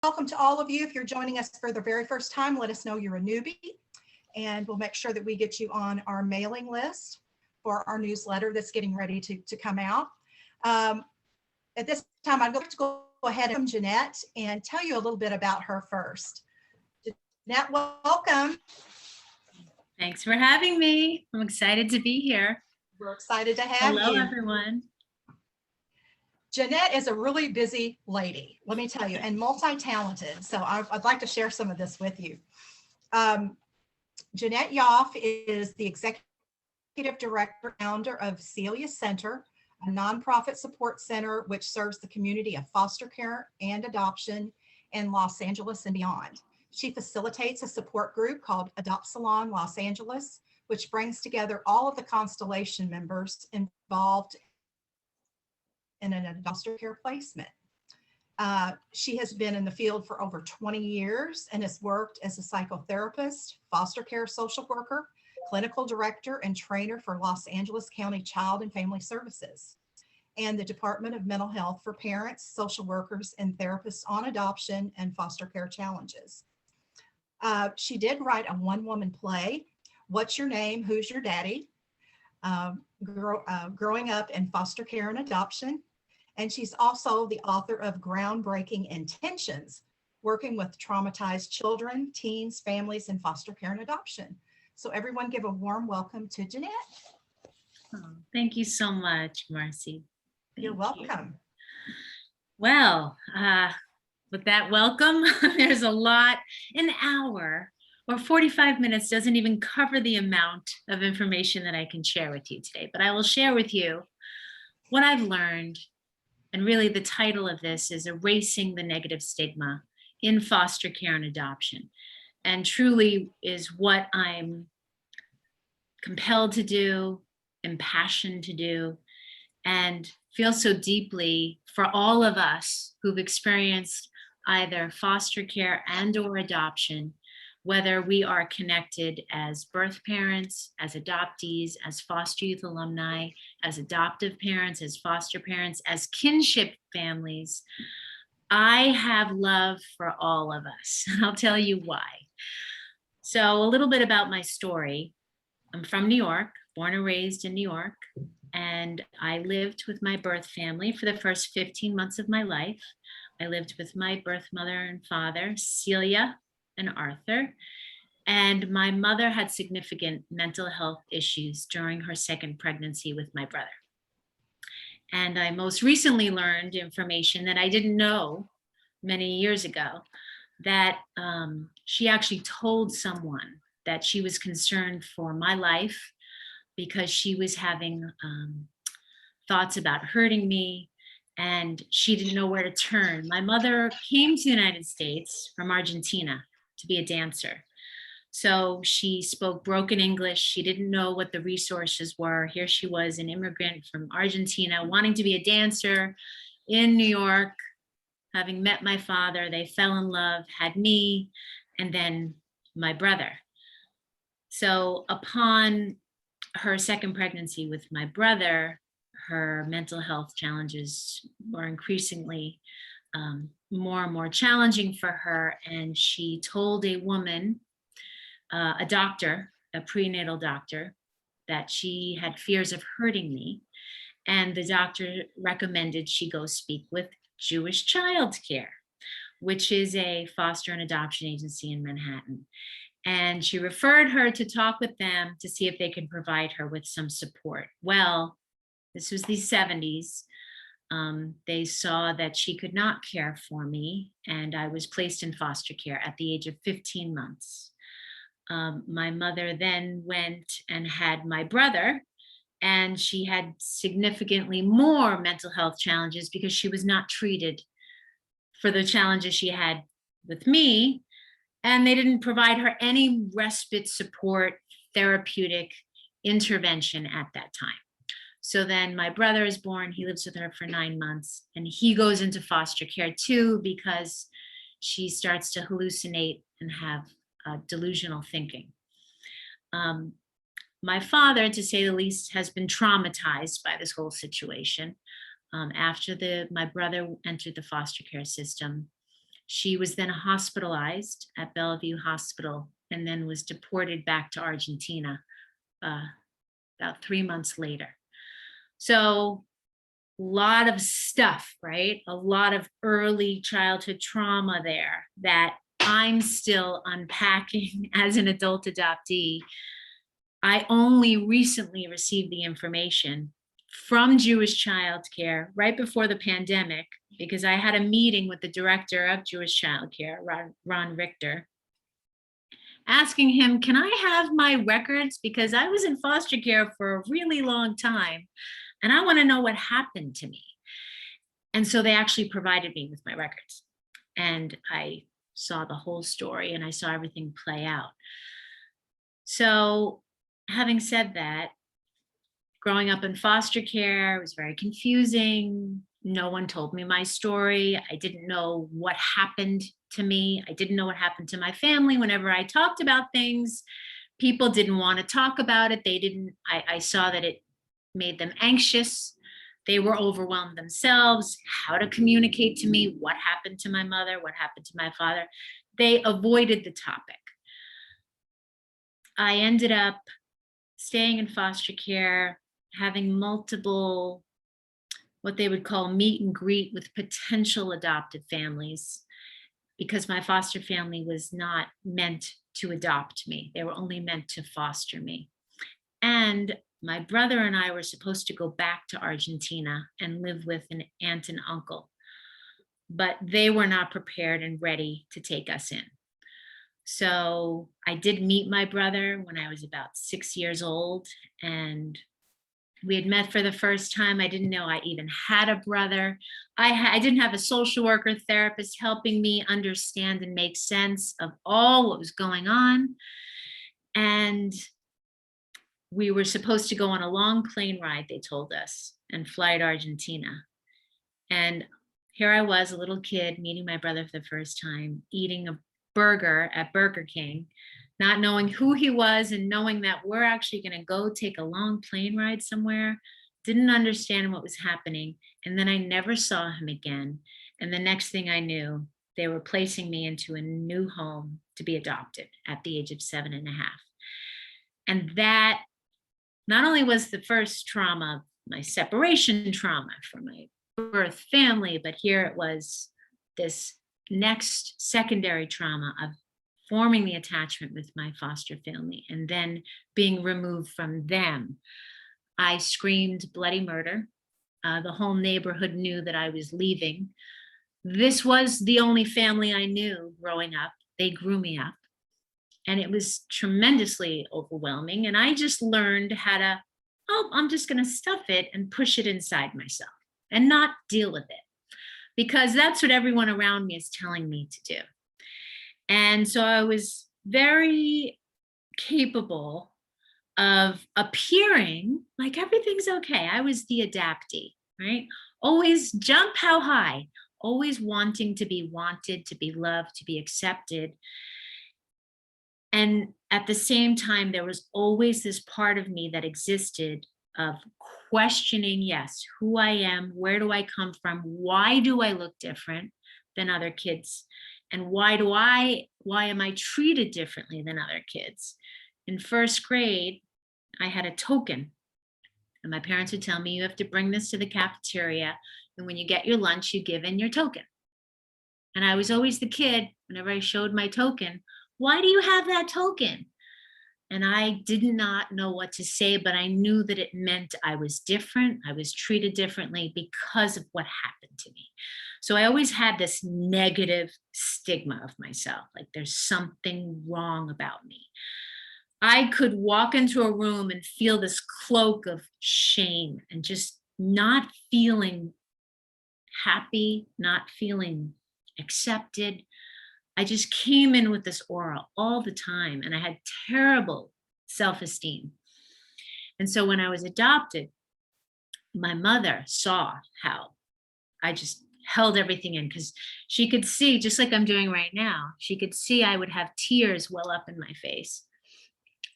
Welcome to all of you. If you're joining us for the very first time, let us know you're a newbie, and we'll make sure that we get you on our mailing list for our newsletter that's getting ready to come out. At this time, I'm going to go ahead and Jeanette and tell you a little bit about her first. Jeanette, welcome. Thanks for having me. I'm excited to be here. We're excited to have you. Hello, everyone. Jeanette is a really busy lady, let me tell you, and multi-talented. So I'd like to share some of this with you. Jeanette Yoffe is the executive director, founder of Celia Center, a nonprofit support center which serves the community of foster care and adoption in Los Angeles and beyond. She facilitates a support group called Adopt Salon Los Angeles, which brings together all of the constellation members involved in an foster care placement. She has been in the field for over 20 years and has worked as a psychotherapist, foster care social worker, clinical director, and trainer for Los Angeles County Child and Family Services, and the Department of Mental Health for parents, social workers, and therapists on adoption and foster care challenges. She did write a one-woman play, What's Your Name, Who's Your Daddy? Growing up in foster care and adoption. And she's also the author of Groundbreaking Intentions, working with traumatized children, teens, families, and foster care and adoption. So everyone give a warm welcome to Jeanette. Oh, thank you so much, Marcie. You're welcome. Well, with that welcome, there's a lot. An hour or 45 minutes doesn't even cover the amount of information that I can share with you today, but I will share with you what I've learned. And really the title of this is Erasing the Negative Stigma in Foster Care and Adoption. And truly is what I'm compelled to do, impassioned to do, and feel so deeply for all of us who've experienced either foster care and or adoption, whether we are connected as birth parents, as adoptees, as foster youth alumni, as adoptive parents, as foster parents, as kinship families. I have love for all of us, and I'll tell you why. So a little bit about my story. I'm from New York, born and raised in New York, and I lived with my birth family for the first 15 months of my life. I lived with my birth mother and father, Celia and Arthur, and my mother had significant mental health issues during her second pregnancy with my brother. And I most recently learned information that I didn't know many years ago, that she actually told someone that she was concerned for my life because she was having thoughts about hurting me, and she didn't know where to turn. My mother came to the United States from Argentina to be a dancer. So she spoke broken English. She didn't know what the resources were. Here she was, an immigrant from Argentina, wanting to be a dancer in New York, having met my father. They fell in love, had me, and then my brother. So upon her second pregnancy with my brother, her mental health challenges were increasingly more and more challenging for her. And she told a woman, a doctor, a prenatal doctor, that she had fears of hurting me. And the doctor recommended she go speak with Jewish Child Care, which is a foster and adoption agency in Manhattan. And she referred her to talk with them to see if they could provide her with some support. Well, this was the 70s. They saw that she could not care for me, and I was placed in foster care at the age of 15 months. My mother then went and had my brother, and she had significantly more mental health challenges because she was not treated for the challenges she had with me, and they didn't provide her any respite support, therapeutic intervention at that time. So then my brother is born, he lives with her for 9 months, and he goes into foster care too because she starts to hallucinate and have delusional thinking. My father, to say the least, has been traumatized by this whole situation. After my brother entered the foster care system, She was then hospitalized at Bellevue Hospital and then was deported back to Argentina about 3 months later. So a lot of stuff, right? A lot of early childhood trauma there that I'm still unpacking as an adult adoptee. I only recently received the information from Jewish Child Care right before the pandemic, because I had a meeting with the director of Jewish Child Care, Ron Richter, asking him, can I have my records? Because I was in foster care for a really long time and I want to know what happened to me. And so they actually provided me with my records. And I saw the whole story and I saw everything play out. So having said that, growing up in foster care was very confusing. No one told me my story. I didn't know what happened to me. I didn't know what happened to my family. Whenever I talked about things, people didn't want to talk about it. I saw that it made them anxious. They were overwhelmed themselves. How to communicate to me what happened to my mother, what happened to my father. They avoided the topic. I ended up staying in foster care, having multiple, what they would call meet and greet with potential adoptive families, because my foster family was not meant to adopt me. They were only meant to foster me. And my brother and I were supposed to go back to Argentina and live with an aunt and uncle, but they were not prepared and ready to take us in. So I did meet my brother when I was about 6 years old, and we had met for the first time. I didn't know I even had a brother. I didn't have a social worker therapist helping me understand and make sense of all what was going on. And we were supposed to go on a long plane ride, they told us, and fly to Argentina. And here I was, a little kid, meeting my brother for the first time, eating a burger at Burger King, not knowing who he was and knowing that we're actually going to go take a long plane ride somewhere. Didn't understand what was happening. And then I never saw him again. And the next thing I knew, they were placing me into a new home to be adopted at the age of 7.5. And that not only was the first trauma, my separation trauma from my birth family, but here it was this next secondary trauma of forming the attachment with my foster family and then being removed from them. I screamed bloody murder. The whole neighborhood knew that I was leaving. This was the only family I knew growing up. They grew me up. And it was tremendously overwhelming. And I just learned how to, I'm just going to stuff it and push it inside myself and not deal with it, because that's what everyone around me is telling me to do. And so I was very capable of appearing like everything's okay. I was the adoptee, right? Always jump how high, always wanting to be wanted, to be loved, to be accepted. And at the same time, there was always this part of me that existed of questioning, yes, who I am, where do I come from, why do I look different than other kids, and why am I treated differently than other kids? In first grade, I had a token, and my parents would tell me, you have to bring this to the cafeteria, and when you get your lunch, you give in your token. And I was always the kid, whenever I showed my token, why do you have that token? And I did not know what to say, but I knew that it meant I was different. I was treated differently because of what happened to me. So I always had this negative stigma of myself, like there's something wrong about me. I could walk into a room and feel this cloak of shame and just not feeling happy, not feeling accepted. I just came in with this aura all the time, and I had terrible self-esteem. And so when I was adopted, my mother saw how I just held everything in, because she could see, just like I'm doing right now, she could see I would have tears well up in my face,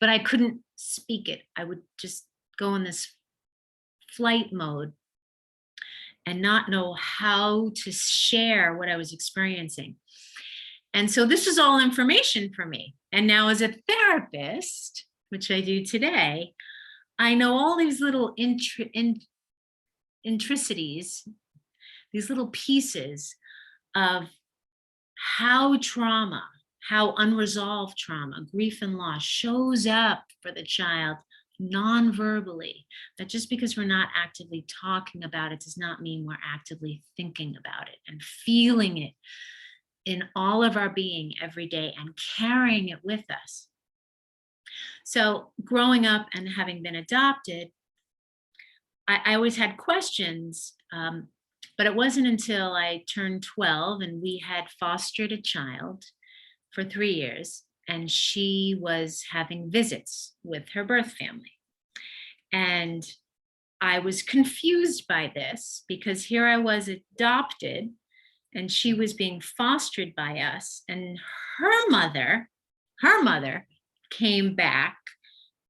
but I couldn't speak it. I would just go in this flight mode and not know how to share what I was experiencing. And so this is all information for me. And now as a therapist, which I do today, I know all these little intricacies, these little pieces of how trauma, how unresolved trauma, grief and loss shows up for the child non-verbally. That just because we're not actively talking about it does not mean we're actively thinking about it and feeling it in all of our being every day and carrying it with us. So growing up and having been adopted, I always had questions, but it wasn't until I turned 12 and we had fostered a child for 3 years, and she was having visits with her birth family. And I was confused by this because here I was adopted and she was being fostered by us, and her mother came back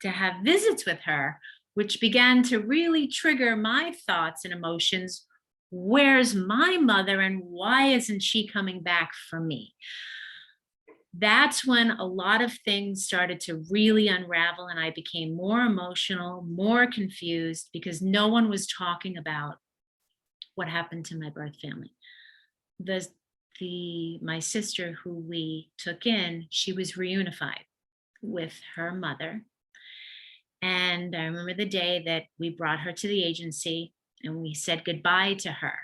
to have visits with her, which began to really trigger my thoughts and emotions. Where's my mother and why isn't she coming back for me? That's when a lot of things started to really unravel, and I became more emotional, more confused, because no one was talking about what happened to my birth family. My sister who we took in, she was reunified with her mother. And I remember the day that we brought her to the agency and we said goodbye to her.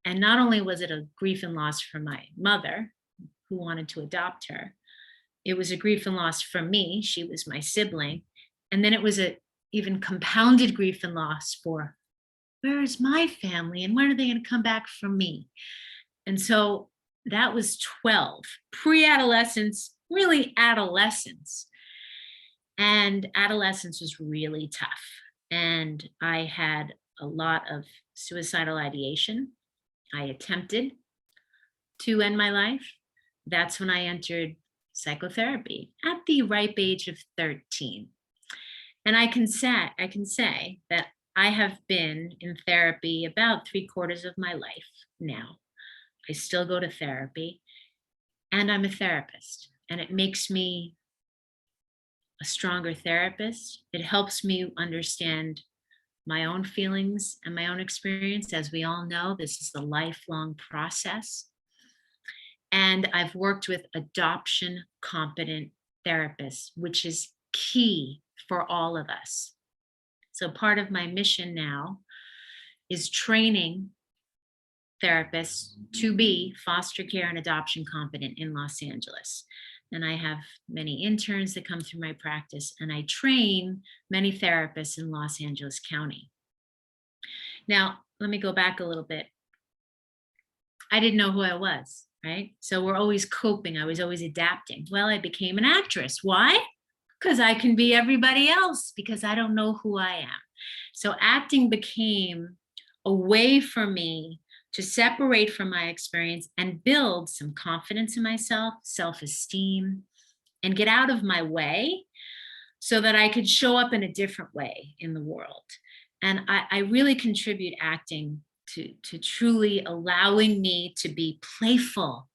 And not only was it a grief and loss for my mother, who wanted to adopt her, it was a grief and loss for me. She was my sibling. And then it was a even compounded grief and loss for, where's my family and when are they going to come back for me? And so that was 12, pre-adolescence, really adolescence. And adolescence was really tough. And I had a lot of suicidal ideation. I attempted to end my life. That's when I entered psychotherapy at the ripe age of 13. And I can say that I have been in therapy about 3/4 of my life now. I still go to therapy, and I'm a therapist, and it makes me a stronger therapist. It helps me understand my own feelings and my own experience. As we all know, this is a lifelong process. And I've worked with adoption competent therapists, which is key for all of us. So part of my mission now is training therapists to be foster care and adoption competent in Los Angeles. And I have many interns that come through my practice, and I train many therapists in Los Angeles County. Now, let me go back a little bit. I didn't know who I was, right? So we're always coping. I was always adapting. Well, I became an actress. Why? Because I can be everybody else, because I don't know who I am. So acting became a way for me to separate from my experience and build some confidence in myself, self-esteem, and get out of my way so that I could show up in a different way in the world. And I really contribute acting to truly allowing me to be playful,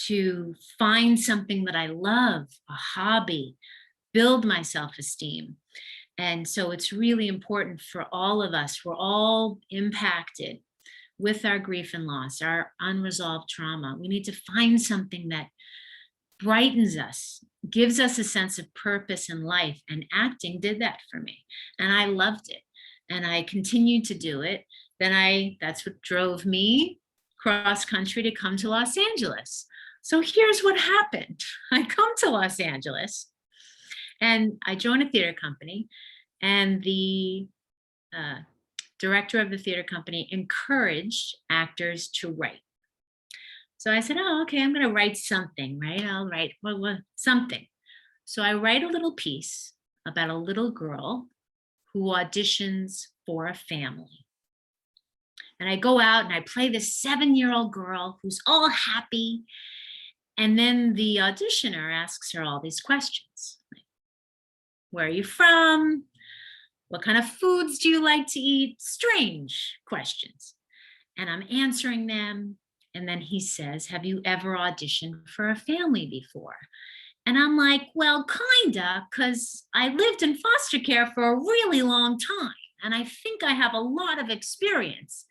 to find something that I love, a hobby, build my self-esteem. And so it's really important for all of us. We're all impacted with our grief and loss, our unresolved trauma. We need to find something that brightens us, gives us a sense of purpose in life. And acting did that for me. And I loved it. And I continued to do it. That's what drove me cross country to come to Los Angeles. So here's what happened. I come to Los Angeles and I joined a theater company, and the director of the theater company encouraged actors to write. So I said, oh, okay, I'm going to write something, right? I'll write something. So I write a little piece about a little girl who auditions for a family. And I go out and I play this 7-year-old girl who's all happy. And then the auditioner asks her all these questions. Like, where are you from? What kind of foods do you like to eat? Strange questions. And I'm answering them. And then he says, have you ever auditioned for a family before? And I'm like, well, kinda, because I lived in foster care for a really long time. And I think I have a lot of experience.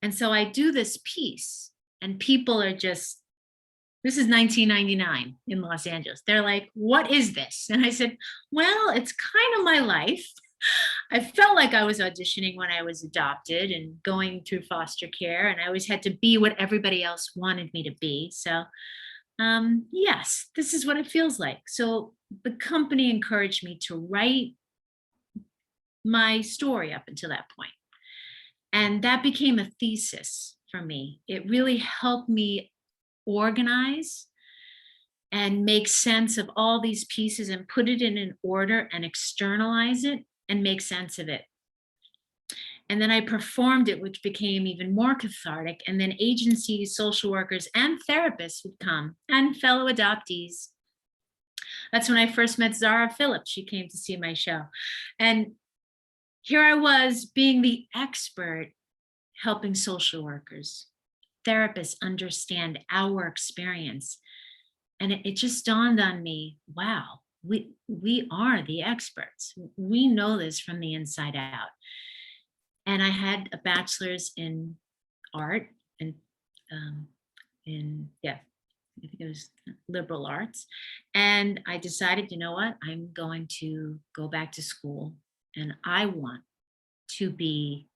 And so I do this piece, and people are just, this is 1999 in Los Angeles. They're like, what is this? And I said, well, it's kind of my life. I felt like I was auditioning when I was adopted and going through foster care, and I always had to be what everybody else wanted me to be. So yes, this is what it feels like. So the company encouraged me to write my story up until that point. And that became a thesis for me. It really helped me organize and make sense of all these pieces and put it in an order and externalize it and make sense of it. And then I performed it, which became even more cathartic. And then agencies, social workers, and therapists would come, and fellow adoptees. That's when I first met Zara Phillips. She came to see my show. And here I was being the expert, helping social workers, therapists understand our experience. And it just dawned on me, wow, we are the experts. We know this from the inside out. And I had a bachelor's in art and I think it was liberal arts. And I decided, you know what, I'm going to go back to school, and I want to be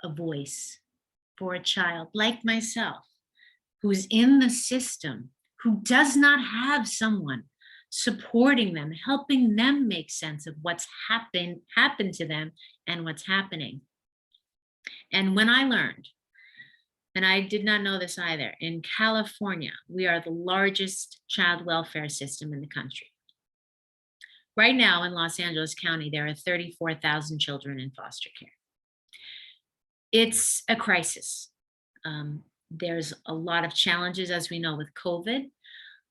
a voice for a child like myself who's in the system, who does not have someone supporting them, helping them make sense of what's happened to them and what's happening. And when I learned, and I did not know this either, in California, we are the largest child welfare system in the country. Right now in Los Angeles County, there are 34,000 children in foster care. It's a crisis. There's a lot of challenges, as we know, with COVID.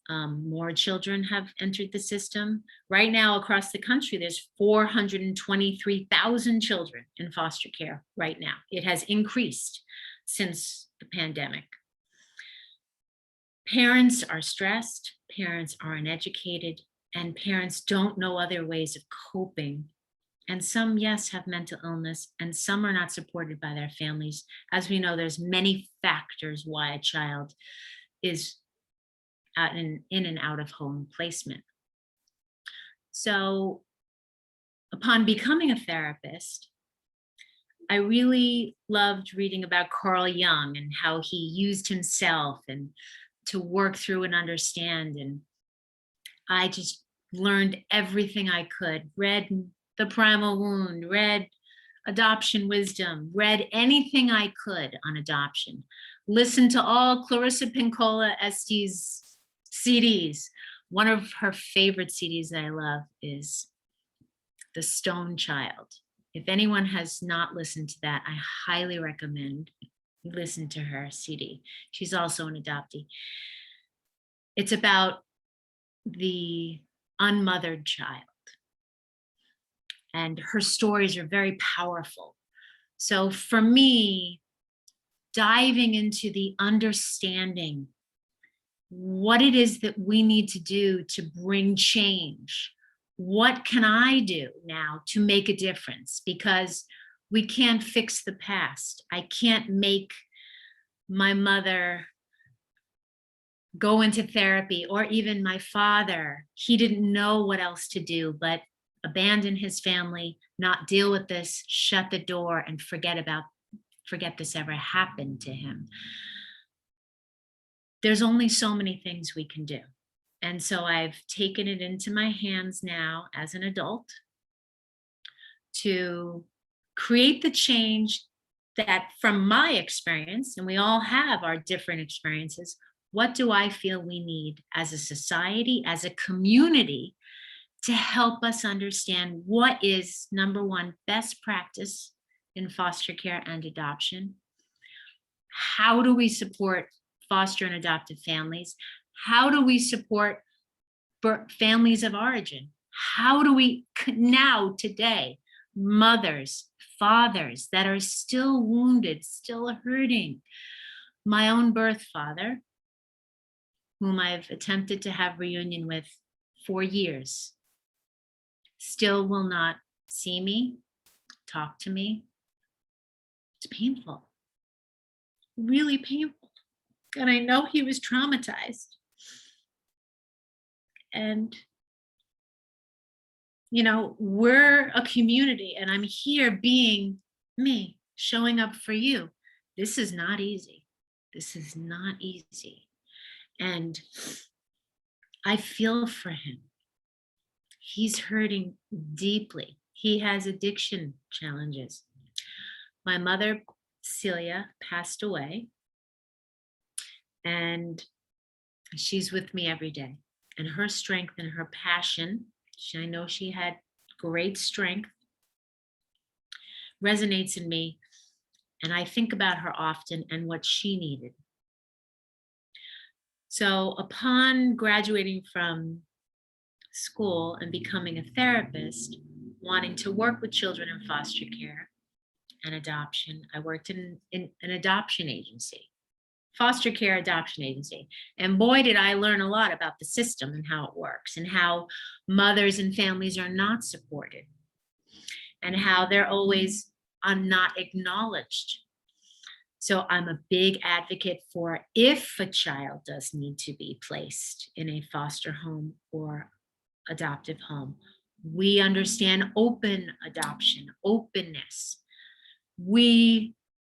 More children have entered the system. Right now across the country, there's 423,000 children in foster care right now. It has increased since the pandemic. Parents are stressed, parents are uneducated, and parents don't know other ways of coping. And some, yes, have mental illness, and some are not supported by their families. As we know, there's many factors why a child is in and out of home placement. So upon becoming a therapist, I really loved reading about Carl Jung and how he used himself and to work through and understand. And I just learned everything I could, read The Primal Wound, read Adoption Wisdom, read anything I could on adoption, listened to all Clarissa Pinkola Estes CDs. One of her favorite CDs that I love is The Stone Child. If anyone has not listened to that, I highly recommend you listen to her CD. She's also an adoptee. It's about the unmothered child, and her stories are very powerful. So for me, diving into the understanding what it is that we need to do to bring change. What can I do now to make a difference? Because we can't fix the past. I can't make my mother go into therapy, or even my father. He didn't know what else to do but abandon his family, not deal with this, shut the door, and forget this ever happened to him. There's only so many things we can do. And so I've taken it into my hands now as an adult to create the change that, from my experience, and we all have our different experiences, what do I feel we need as a society, as a community, to help us understand what is, number one, best practice in foster care and adoption? How do we support foster and adoptive families? How do we support families of origin? How do we now, today, mothers, fathers that are still wounded, still hurting, my own birth father, whom I've attempted to have reunion with for years, still will not see me, talk to me. It's painful, really painful. And I know he was traumatized. And, you know, we're a community, and I'm here being me, showing up for you. This is not easy. This is not easy. And I feel for him. He's hurting deeply. He has addiction challenges. My mother, Celia, passed away, and she's with me every day. And her strength and her passion, I know she had great strength, resonates in me. And I think about her often and what she needed. So upon graduating from school and becoming a therapist, wanting to work with children in foster care and adoption, I worked in an adoption agency, foster care adoption agency. And boy, did I learn a lot about the system and how it works, and how mothers and families are not supported, and how they're always not acknowledged. So I'm a big advocate for, if a child does need to be placed in a foster home or adoptive home, we understand open adoption, openness.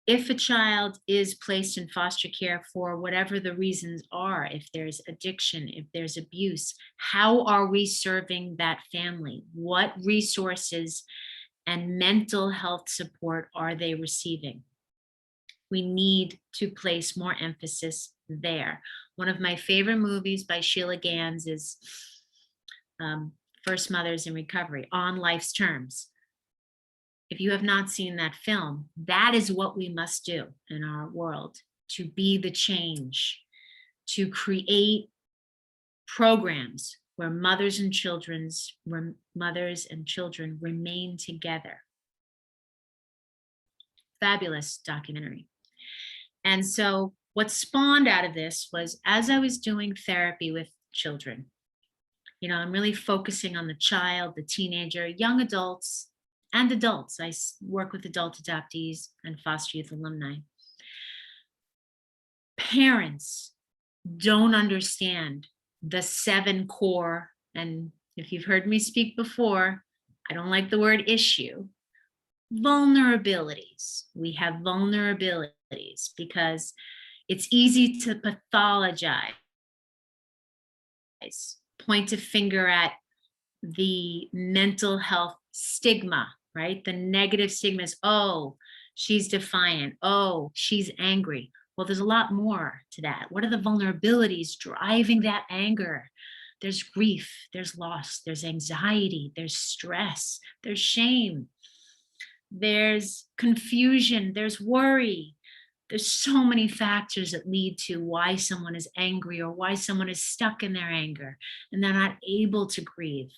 If a child is placed in foster care for whatever the reasons are, if there's addiction, if there's abuse, how are we serving that family? What resources and mental health support are they receiving? We need to place more emphasis there. One of my favorite movies by Sheila Gans is First Mothers in Recovery, On Life's Terms. If you have not seen that film, that is what we must do in our world, to be the change, to create programs where mothers and children remain together. Fabulous documentary. And so what spawned out of this was, as I was doing therapy with children, you know, I'm really focusing on the child, the teenager, young adults, and adults. I work with adult adoptees and foster youth alumni. Parents don't understand the 7 core, and if you've heard me speak before, I don't like the word issue, vulnerabilities. We have vulnerabilities because it's easy to pathologize, point a finger at the mental health stigma, right? The negative stigma is, oh, she's defiant. Oh, she's angry. Well, there's a lot more to that. What are the vulnerabilities driving that anger? There's grief, there's loss, there's anxiety, there's stress, there's shame, there's confusion, there's worry. There's so many factors that lead to why someone is angry or why someone is stuck in their anger and they're not able to grieve.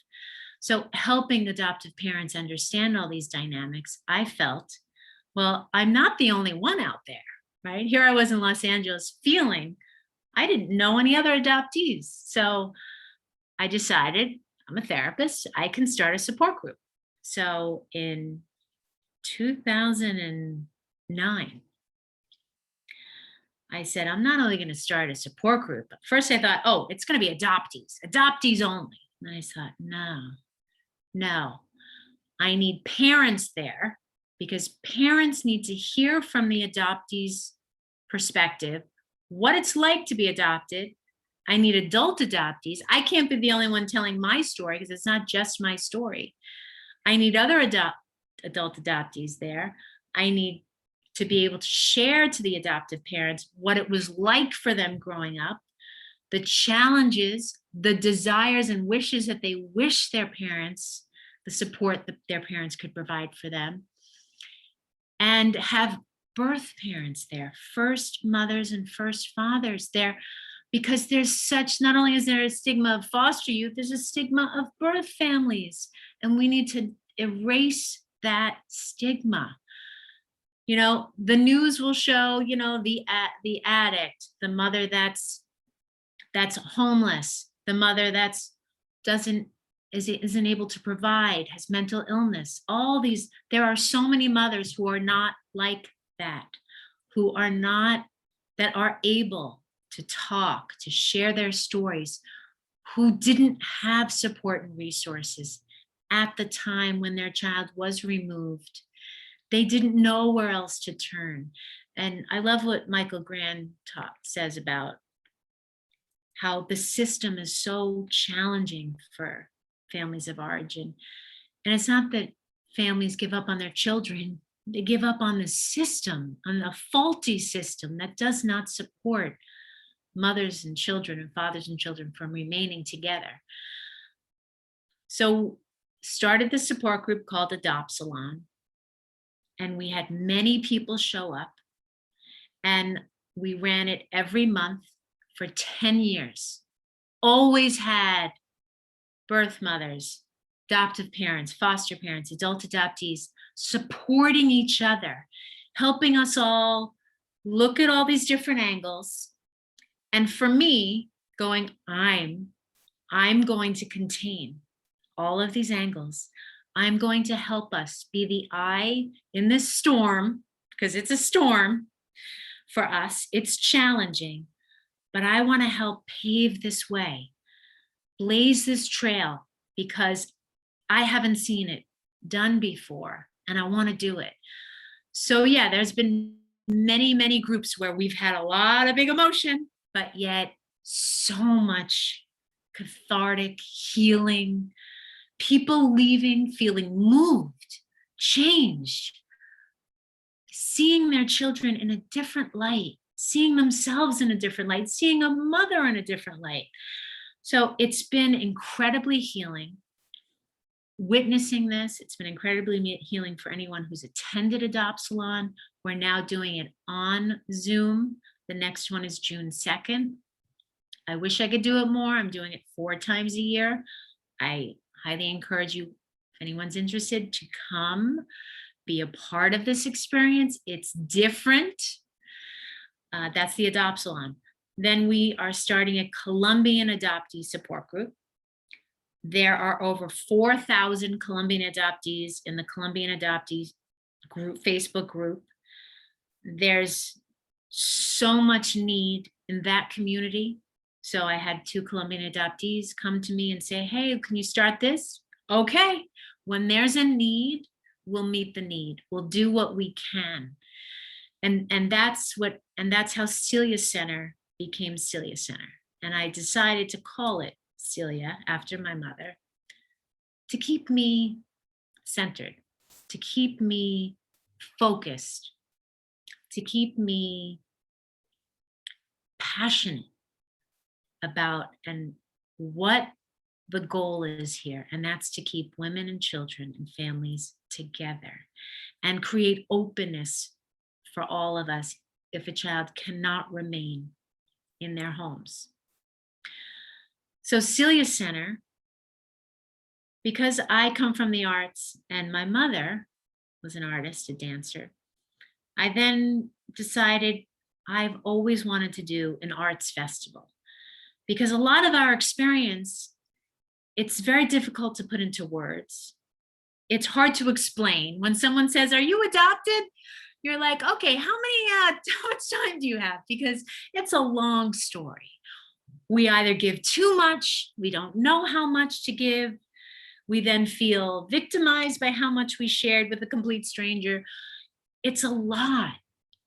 So helping adoptive parents understand all these dynamics, I felt, well, I'm not the only one out there, right? Here I was in Los Angeles feeling I didn't know any other adoptees. So I decided, I'm a therapist, I can start a support group. So in 2009, I said, I'm not only going to start a support group, but first I thought, oh, it's going to be adoptees only. And I thought, no, I need parents there, because parents need to hear from the adoptee's perspective what it's like to be adopted. I need adult adoptees. I can't be the only one telling my story because it's not just my story. I need other adult adoptees there. I need to be able to share to the adoptive parents what it was like for them growing up, the challenges, the desires and wishes that they wish their parents, the support that their parents could provide for them, and have birth parents there, first mothers and first fathers there, because there's such, not only is there a stigma of foster youth, there's a stigma of birth families, and we need to erase that stigma. The news will show, the addict, the mother that's homeless, the mother isn't able to provide, has mental illness. All these, there are so many mothers who are not like that, that are able to talk, to share their stories, who didn't have support and resources at the time when their child was removed. They didn't know where else to turn. And I love what Michael Grand says about how the system is so challenging for families of origin. And it's not that families give up on their children, they give up on the system, on a faulty system that does not support mothers and children and fathers and children from remaining together. So started the support group called Adopt Salon, and we had many people show up, and we ran it every month for 10 years. Always had birth mothers, adoptive parents, foster parents, adult adoptees supporting each other, helping us all look at all these different angles. And for me, going, I'm going to contain all of these angles. I'm going to help us be the eye in this storm, because it's a storm for us. It's challenging, but I want to help pave this way, blaze this trail, because I haven't seen it done before and I want to do it. So yeah, there's been many, many groups where we've had a lot of big emotion, but yet so much cathartic healing, people leaving, feeling moved, changed, seeing their children in a different light, seeing themselves in a different light, seeing a mother in a different light. So it's been incredibly healing. Witnessing this, it's been incredibly healing for anyone who's attended Adopt Salon. We're now doing it on Zoom. The next one is June 2nd. I wish I could do it more. I'm doing it 4 times a year. I highly encourage you, if anyone's interested, to come be a part of this experience. It's different. That's the Adopt Salon. Then we are starting a Colombian adoptee support group. There are over 4,000 Colombian adoptees in the Colombian adoptees group, Facebook group. There's so much need in that community. So I had 2 Colombian adoptees come to me and say, hey, can you start this? Okay, when there's a need, we'll meet the need. We'll do what we can. And that's how Celia Center became Celia Center. And I decided to call it Celia after my mother, to keep me centered, to keep me focused, to keep me passionate about and what the goal is here. And that's to keep women and children and families together and create openness for all of us if a child cannot remain in their homes. So Celia Center, because I come from the arts and my mother was an artist, a dancer, I then decided I've always wanted to do an arts festival, because a lot of our experience, it's very difficult to put into words. It's hard to explain. When someone says, are you adopted? You're like, okay, how much time do you have? Because it's a long story. We either give too much, we don't know how much to give. We then feel victimized by how much we shared with a complete stranger. It's a lot.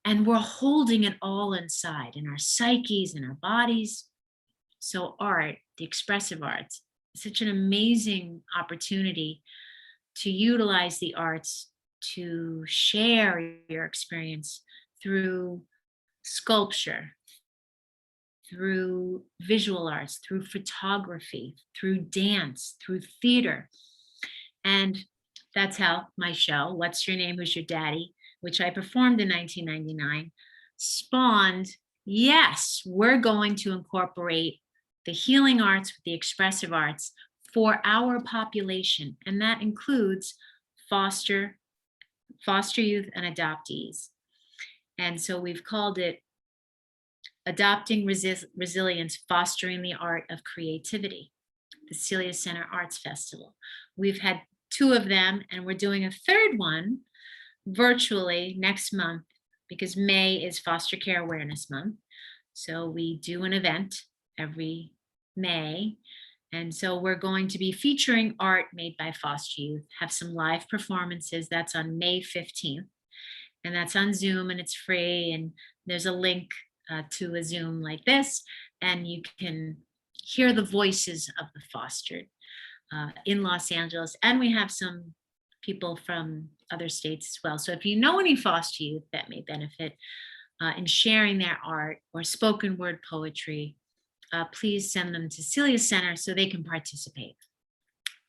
And we're holding it all inside in our psyches, in our bodies. So art, the expressive arts, is such an amazing opportunity to utilize the arts to share your experience through sculpture, through visual arts, through photography, through dance, through theater. And that's how my show, What's Your Name, Who's Your Daddy, which I performed in 1999, spawned, yes, we're going to incorporate the healing arts with the expressive arts for our population. And that includes foster foster youth and adoptees. And so we've called it Adopting Resilience, Fostering the Art of Creativity, the Celia Center Arts Festival. We've had 2 of them, and we're doing a 3rd one virtually next month because May is Foster Care Awareness Month. So we do an event every May. And so we're going to be featuring art made by foster youth, have some live performances. That's on May 15th. And that's on Zoom, and it's free. And there's a link to a Zoom like this, and you can hear the voices of the fostered in Los Angeles. And we have some people from other states as well. So if you know any foster youth that may benefit in sharing their art or spoken word poetry, please send them to Celia Center so they can participate.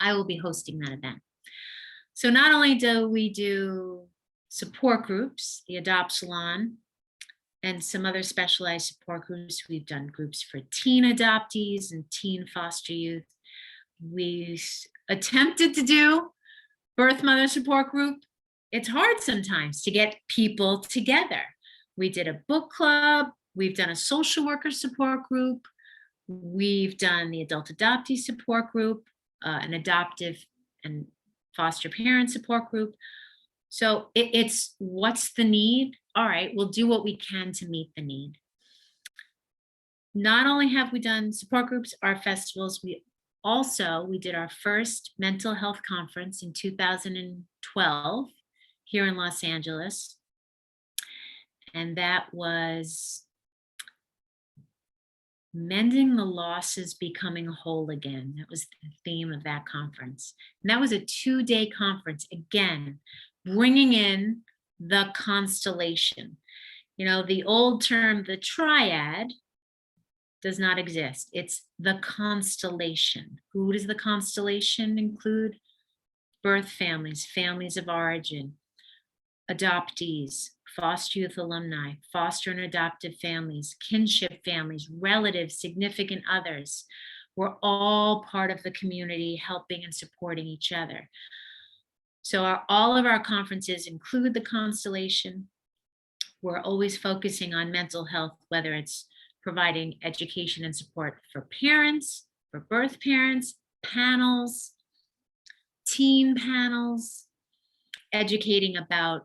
I will be hosting that event. So not only do we do support groups, the Adopt Salon, and some other specialized support groups. We've done groups for teen adoptees and teen foster youth. We attempted to do birth mother support group. It's hard sometimes to get people together. We did a book club. We've done a social worker support group. We've done the adult adoptee support group, an adoptive and foster parent support group. So it's what's the need? All right, we'll do what we can to meet the need. Not only have we done support groups, our festivals, we did our first mental health conference in 2012 here in Los Angeles. And that was Mending the Losses, Becoming Whole Again. That was the theme of that conference. And that was a 2-day conference, again, bringing in the constellation. You know, the old term, the triad, does not exist. It's the constellation. Who does the constellation include? Birth families, families of origin, adoptees, foster youth alumni, foster and adoptive families, kinship families, relatives, significant others. We're all part of the community, helping and supporting each other. So all of our conferences include the constellation. We're always focusing on mental health, whether it's providing education and support for parents, for birth parents, panels, teen panels, educating about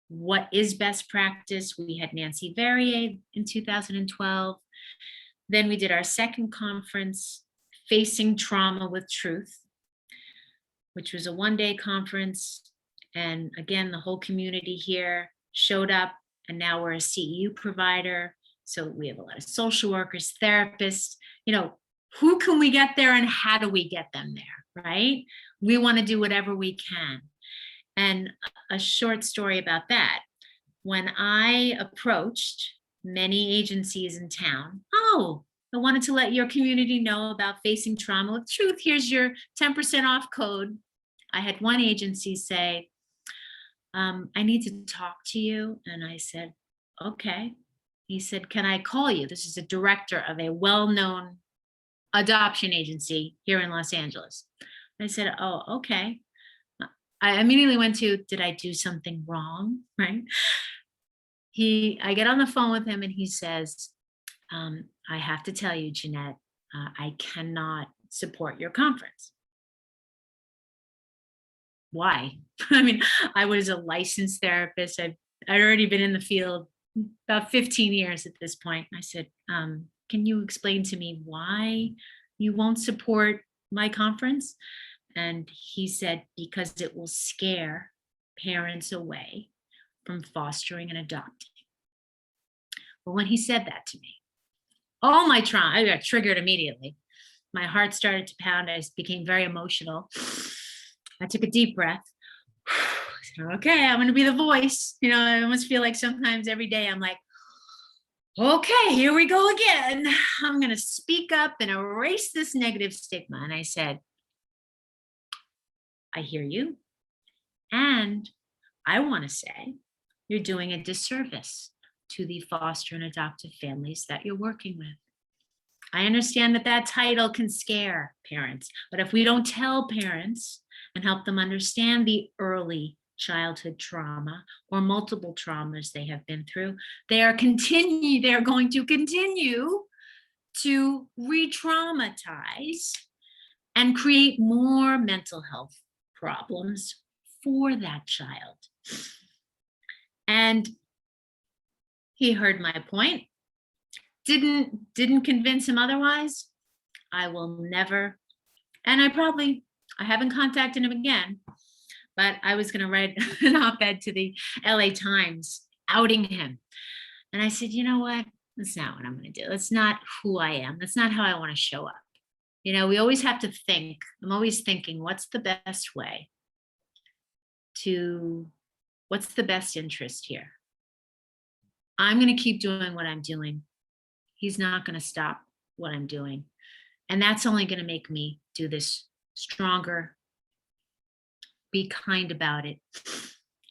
what is best practice. We had Nancy Verrier in 2012. Then we did our second conference, Facing Trauma with Truth, which was a 1-day conference. And again, the whole community here showed up, and now we're a CEU provider. So we have a lot of social workers, therapists. You know, who can we get there and how do we get them there, right? We want to do whatever we can. And a short story about that. When I approached many agencies in town, oh, I wanted to let your community know about Facing Trauma with Truth. Here's your 10% off code. I had one agency say, I need to talk to you. And I said, okay. He said, can I call you? This is a director of a well-known adoption agency here in Los Angeles. I said, oh, okay. I immediately went to, did I do something wrong, right? I get on the phone with him and he says, I have to tell you, Jeanette, I cannot support your conference. Why? I mean, I was a licensed therapist. I'd already been in the field about 15 years at this point. I said, can you explain to me why you won't support my conference? And he said, because it will scare parents away from fostering and adopting. But when he said that to me, all my trauma, I got triggered immediately. My heart started to pound. I became very emotional. I took a deep breath. I said, okay, I'm going to be the voice. You know, I almost feel like sometimes every day I'm like, okay, here we go again. I'm going to speak up and erase this negative stigma. And I said, I hear you. And I want to say you're doing a disservice to the foster and adoptive families that you're working with. I understand that that title can scare parents, but if we don't tell parents and help them understand the early childhood trauma or multiple traumas they have been through, they are going to continue to re-traumatize and create more mental health problems for that child. And he heard my point, didn't convince him otherwise. I will never, and I haven't contacted him again, but I was going to write an op-ed to the LA Times outing him. And I said, you know what? That's not what I'm going to do. That's not who I am. That's not how I want to show up. You know, we always have to think. I'm always thinking, what's the best interest here? I'm going to keep doing what I'm doing. He's not going to stop what I'm doing. And that's only going to make me do this stronger, be kind about it.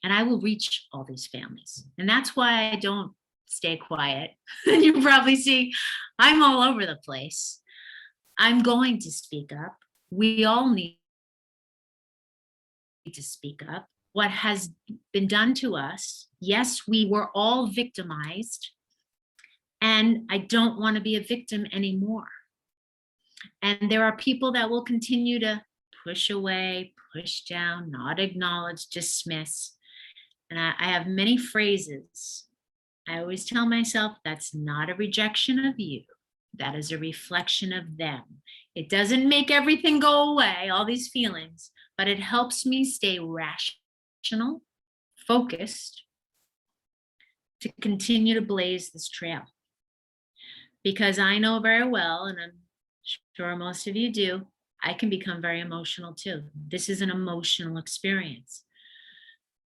And I will reach all these families. And that's why I don't stay quiet. And you probably see I'm all over the place. I'm going to speak up. We all need to speak up. What has been done to us, yes, we were all victimized. And I don't want to be a victim anymore. And there are people that will continue to push away, push down, not acknowledge, dismiss. And I have many phrases. I always tell myself that's not a rejection of you. That is a reflection of them. It doesn't make everything go away, all these feelings, but it helps me stay rational, focused, to continue to blaze this trail. Because I know very well, and I'm sure most of you do, I can become very emotional too. This is an emotional experience.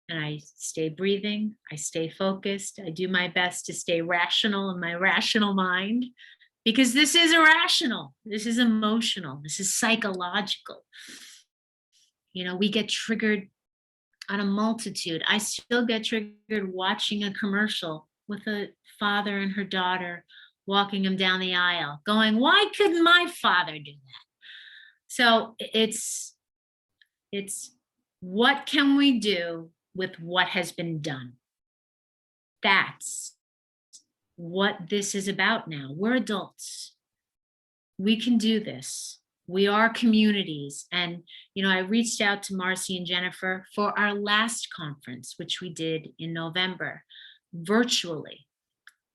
And I stay breathing, I stay focused, I do my best to stay rational in my rational mind, because this is irrational, this is emotional, this is psychological. You know, we get triggered on a multitude. I still get triggered watching a commercial with a father and her daughter walking them down the aisle, going, why couldn't my father do that? So it's what can we do with what has been done? That's what this is about now. We're adults. We can do this. We are communities. And, you know, I reached out to Marcie and Jennifer for our last conference, which we did in November, virtually.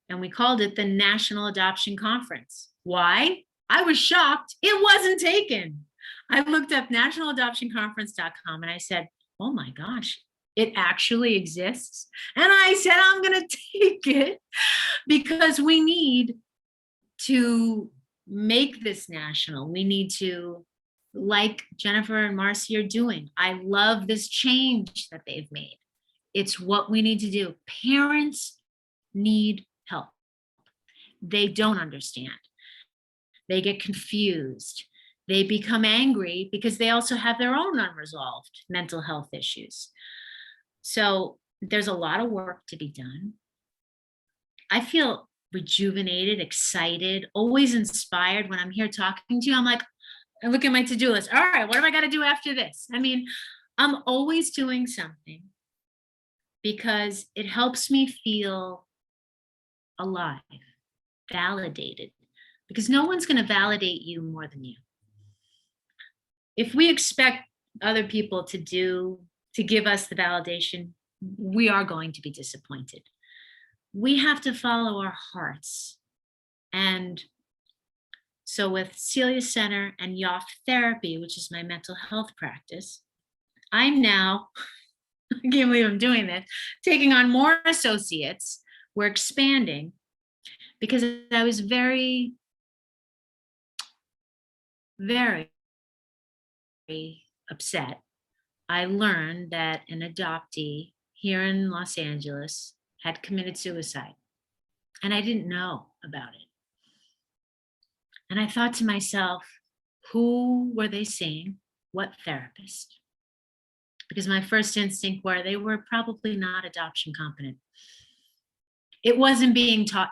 And we called it the National Adoption Conference. Why? I was shocked. It wasn't taken. I looked up nationaladoptionconference.com and I said, oh my gosh, it actually exists. And I said, I'm going to take it because we need to make this national. We need to, like Jennifer and Marcie are doing. I love this change that they've made. It's what we need to do. Parents need help. They don't understand. They get confused. They become angry because they also have their own unresolved mental health issues. So there's a lot of work to be done. I feel rejuvenated, excited, always inspired when I'm here talking to you. I'm like, I look at my to-do list. All right, what have I got to do after this? I mean, I'm always doing something because it helps me feel alive, validated, because no one's going to validate you more than you. If we expect other people to give us the validation, we are going to be disappointed. We have to follow our hearts. And so with Celia Center and Yoffe Therapy, which is my mental health practice, I'm now, I can't believe I'm doing this, taking on more associates. We're expanding because I was very, very upset. I learned that an adoptee here in Los Angeles had committed suicide, and I didn't know about it. And I thought to myself, who were they seeing? What therapist? Because my first instinct were they were probably not adoption competent. It wasn't being taught,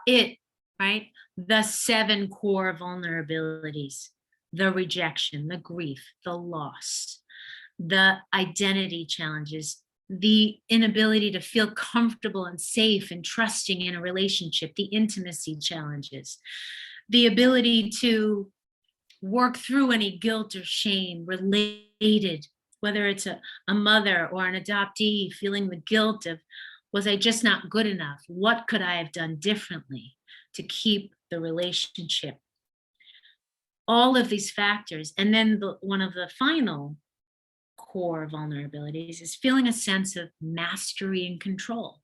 right? The 7 core vulnerabilities, the rejection, the grief, the loss, the identity challenges, the inability to feel comfortable and safe and trusting in a relationship, the intimacy challenges, the ability to work through any guilt or shame related, whether it's a mother or an adoptee feeling the guilt of, was I just not good enough? What could I have done differently to keep the relationship? All of these factors. And then one of the final core vulnerabilities is feeling a sense of mastery and control.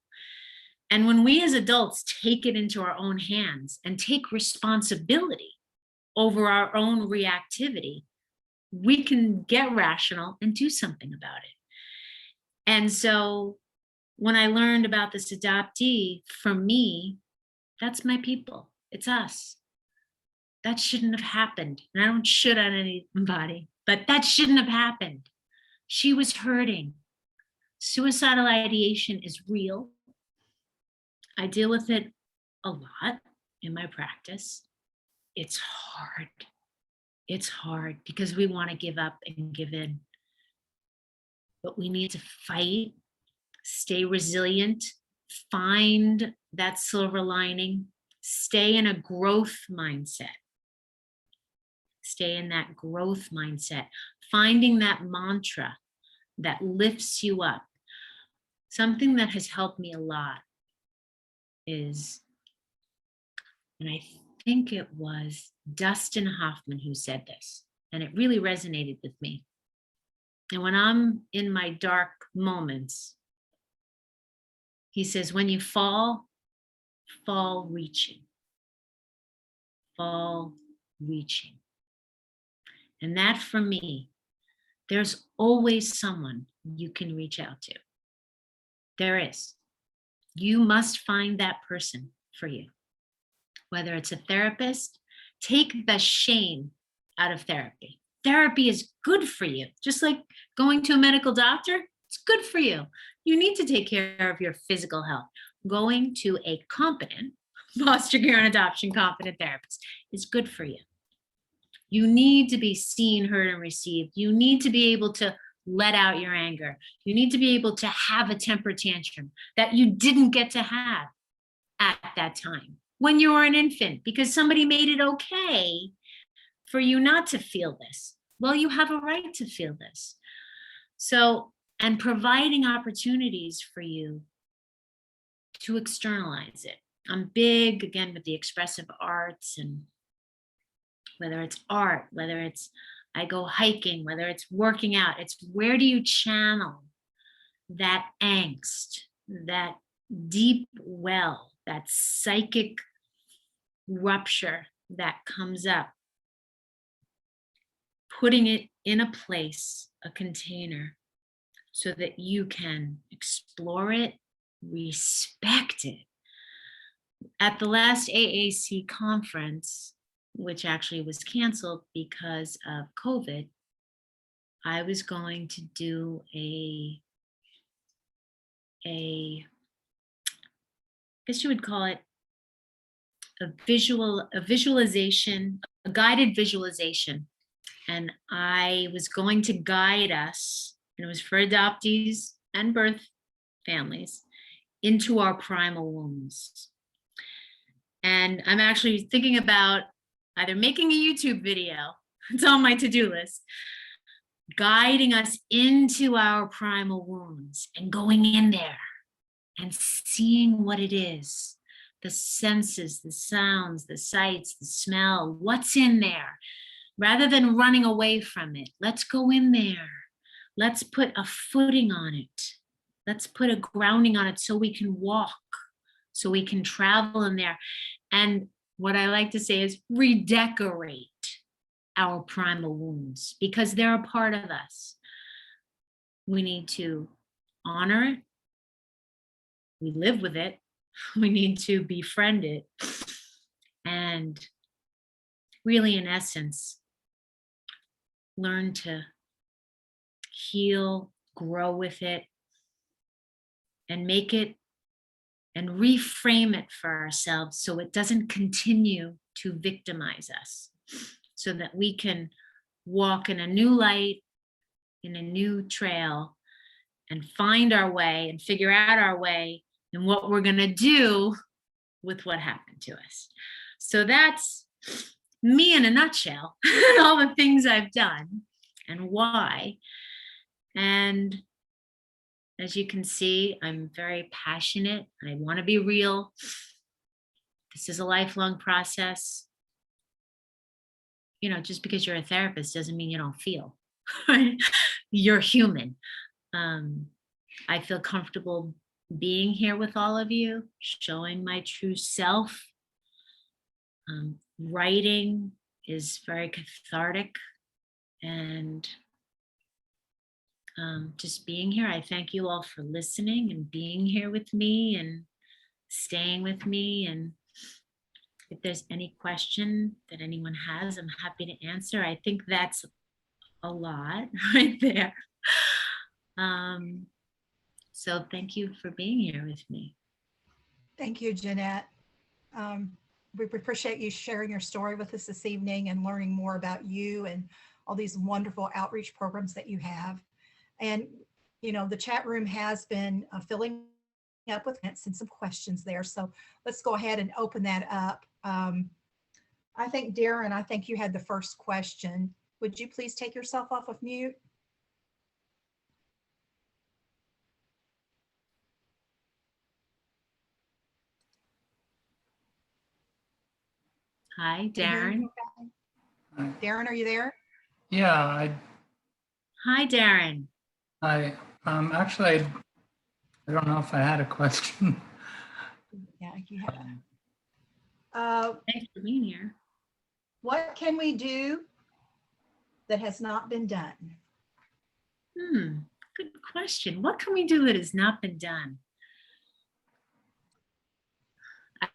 And when we as adults take it into our own hands and take responsibility over our own reactivity, we can get rational and do something about it. And so when I learned about this adoptee, for me, that's my people. It's us. That shouldn't have happened. And I don't should on anybody, but that shouldn't have happened. She was hurting. Suicidal ideation is real. I deal with it a lot in my practice. It's hard. It's hard because we want to give up and give in. But we need to fight, stay resilient, find that silver lining, stay in a growth mindset. Stay in that growth mindset, finding that mantra that lifts you up. Something that has helped me a lot is, and I think it was Dustin Hoffman who said this, and it really resonated with me. And when I'm in my dark moments, he says, when you fall reaching. Fall reaching. And that for me, there's always someone you can reach out to. There is. You must find that person for you. Whether it's a therapist, take the shame out of therapy. Therapy is good for you. Just like going to a medical doctor, it's good for you. You need to take care of your physical health. Going to a competent foster care and adoption competent therapist is good for you. You need to be seen, heard, and received. You need to be able to let out your anger. You need to be able to have a temper tantrum that you didn't get to have at that time when you were an infant because somebody made it okay for you not to feel this. Well, you have a right to feel this. So, and providing opportunities for you to externalize it. I'm big, again, with the expressive arts, and whether it's art, whether it's I go hiking, whether it's working out, it's where do you channel that angst, that deep well, that psychic rupture that comes up, putting it in a place, a container, so that you can explore it, respect it. At the last AAC conference, which actually was canceled because of COVID, I was going to do a I guess you would call it a visualization, a guided visualization. And I was going to guide us, and it was for adoptees and birth families, into our primal wounds. And I'm actually thinking about either making a YouTube video, it's on my to-do list, guiding us into our primal wounds and going in there and seeing what it is, the senses, the sounds, the sights, the smell, what's in there. Rather than running away from it, let's go in there. Let's put a footing on it. Let's put a grounding on it so we can walk, so we can travel in there. And what I like to say is redecorate our primal wounds because they're a part of us. We need to honor it. We live with it. We need to befriend it. And really, in essence, learn to heal, grow with it, and make it and reframe it for ourselves so it doesn't continue to victimize us, so that we can walk in a new light, in a new trail, and find our way and figure out our way and what we're going to do with what happened to us. So that's me in a nutshell, all the things I've done and why. And as you can see, I'm very passionate. I want to be real. This is a lifelong process. You know, just because you're a therapist doesn't mean you don't feel. You're human. I feel comfortable being here with all of you, showing my true self. Writing is very cathartic, and just being here. I thank you all for listening and being here with me and staying with me. And if there's any question that anyone has, I'm happy to answer. I think that's a lot right there. So thank you for being here with me. Thank you, Jeanette. We appreciate you sharing your story with us this evening and learning more about you and all these wonderful outreach programs that you have. And, you know, the chat room has been filling up with and some questions there. So let's go ahead and open that up. I think, Darren, I think you had the first question. Would you please take yourself off of mute? Hi, Can you hear me Darren. okay? Darren, are you there? Yeah, Hi, Darren. actually, I don't know if I had a question. Yeah, you have. Thanks for being here. What can we do that has not been done? Good question. What can we do that has not been done?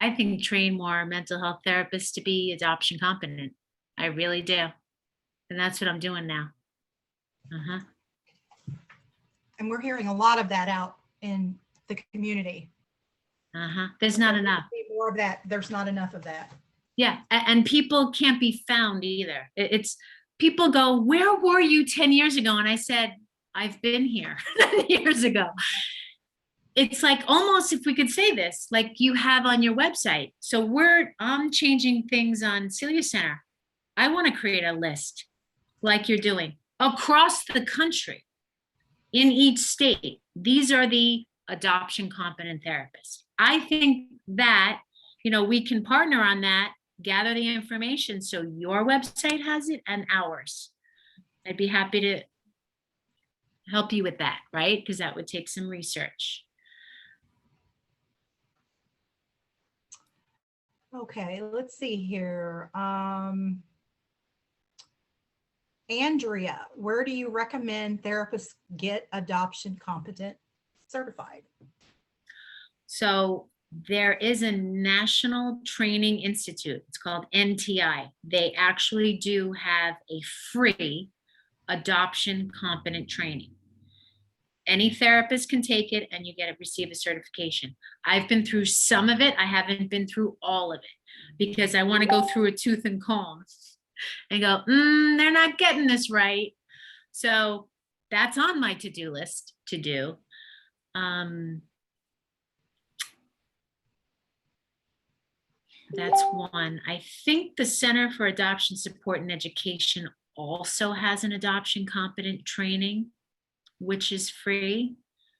I think train more mental health therapists to be adoption competent. I really do. And that's what I'm doing now. And we're hearing a lot of that out in the community. There's not enough. More of that. There's not enough of that. Yeah. And people can't be found either. It's people go, where were you 10 years ago? And I said, I've been here 10 years ago. It's like almost, if we could say this, like you have on your website. So I'm changing things on Celia Center. I want to create a list like you're doing across the country in each state. These are the adoption competent therapists. I think that, you know, we can partner on that, gather the information so your website has it and ours. I'd be happy to help you with that, right? Because that would take some research. Okay, let's see here. Andrea, where do you recommend therapists get adoption competent certified? So there is a National Training Institute. It's called NTI. They actually do have a free adoption competent training. Any therapist can take it and you receive a certification. I've been through some of it. I haven't been through all of it because I want to go through a tooth and comb and go, they're not getting this right. So that's on my to-do list to do. That's one. I think the Center for Adoption Support and Education also has an adoption competent training, which is free.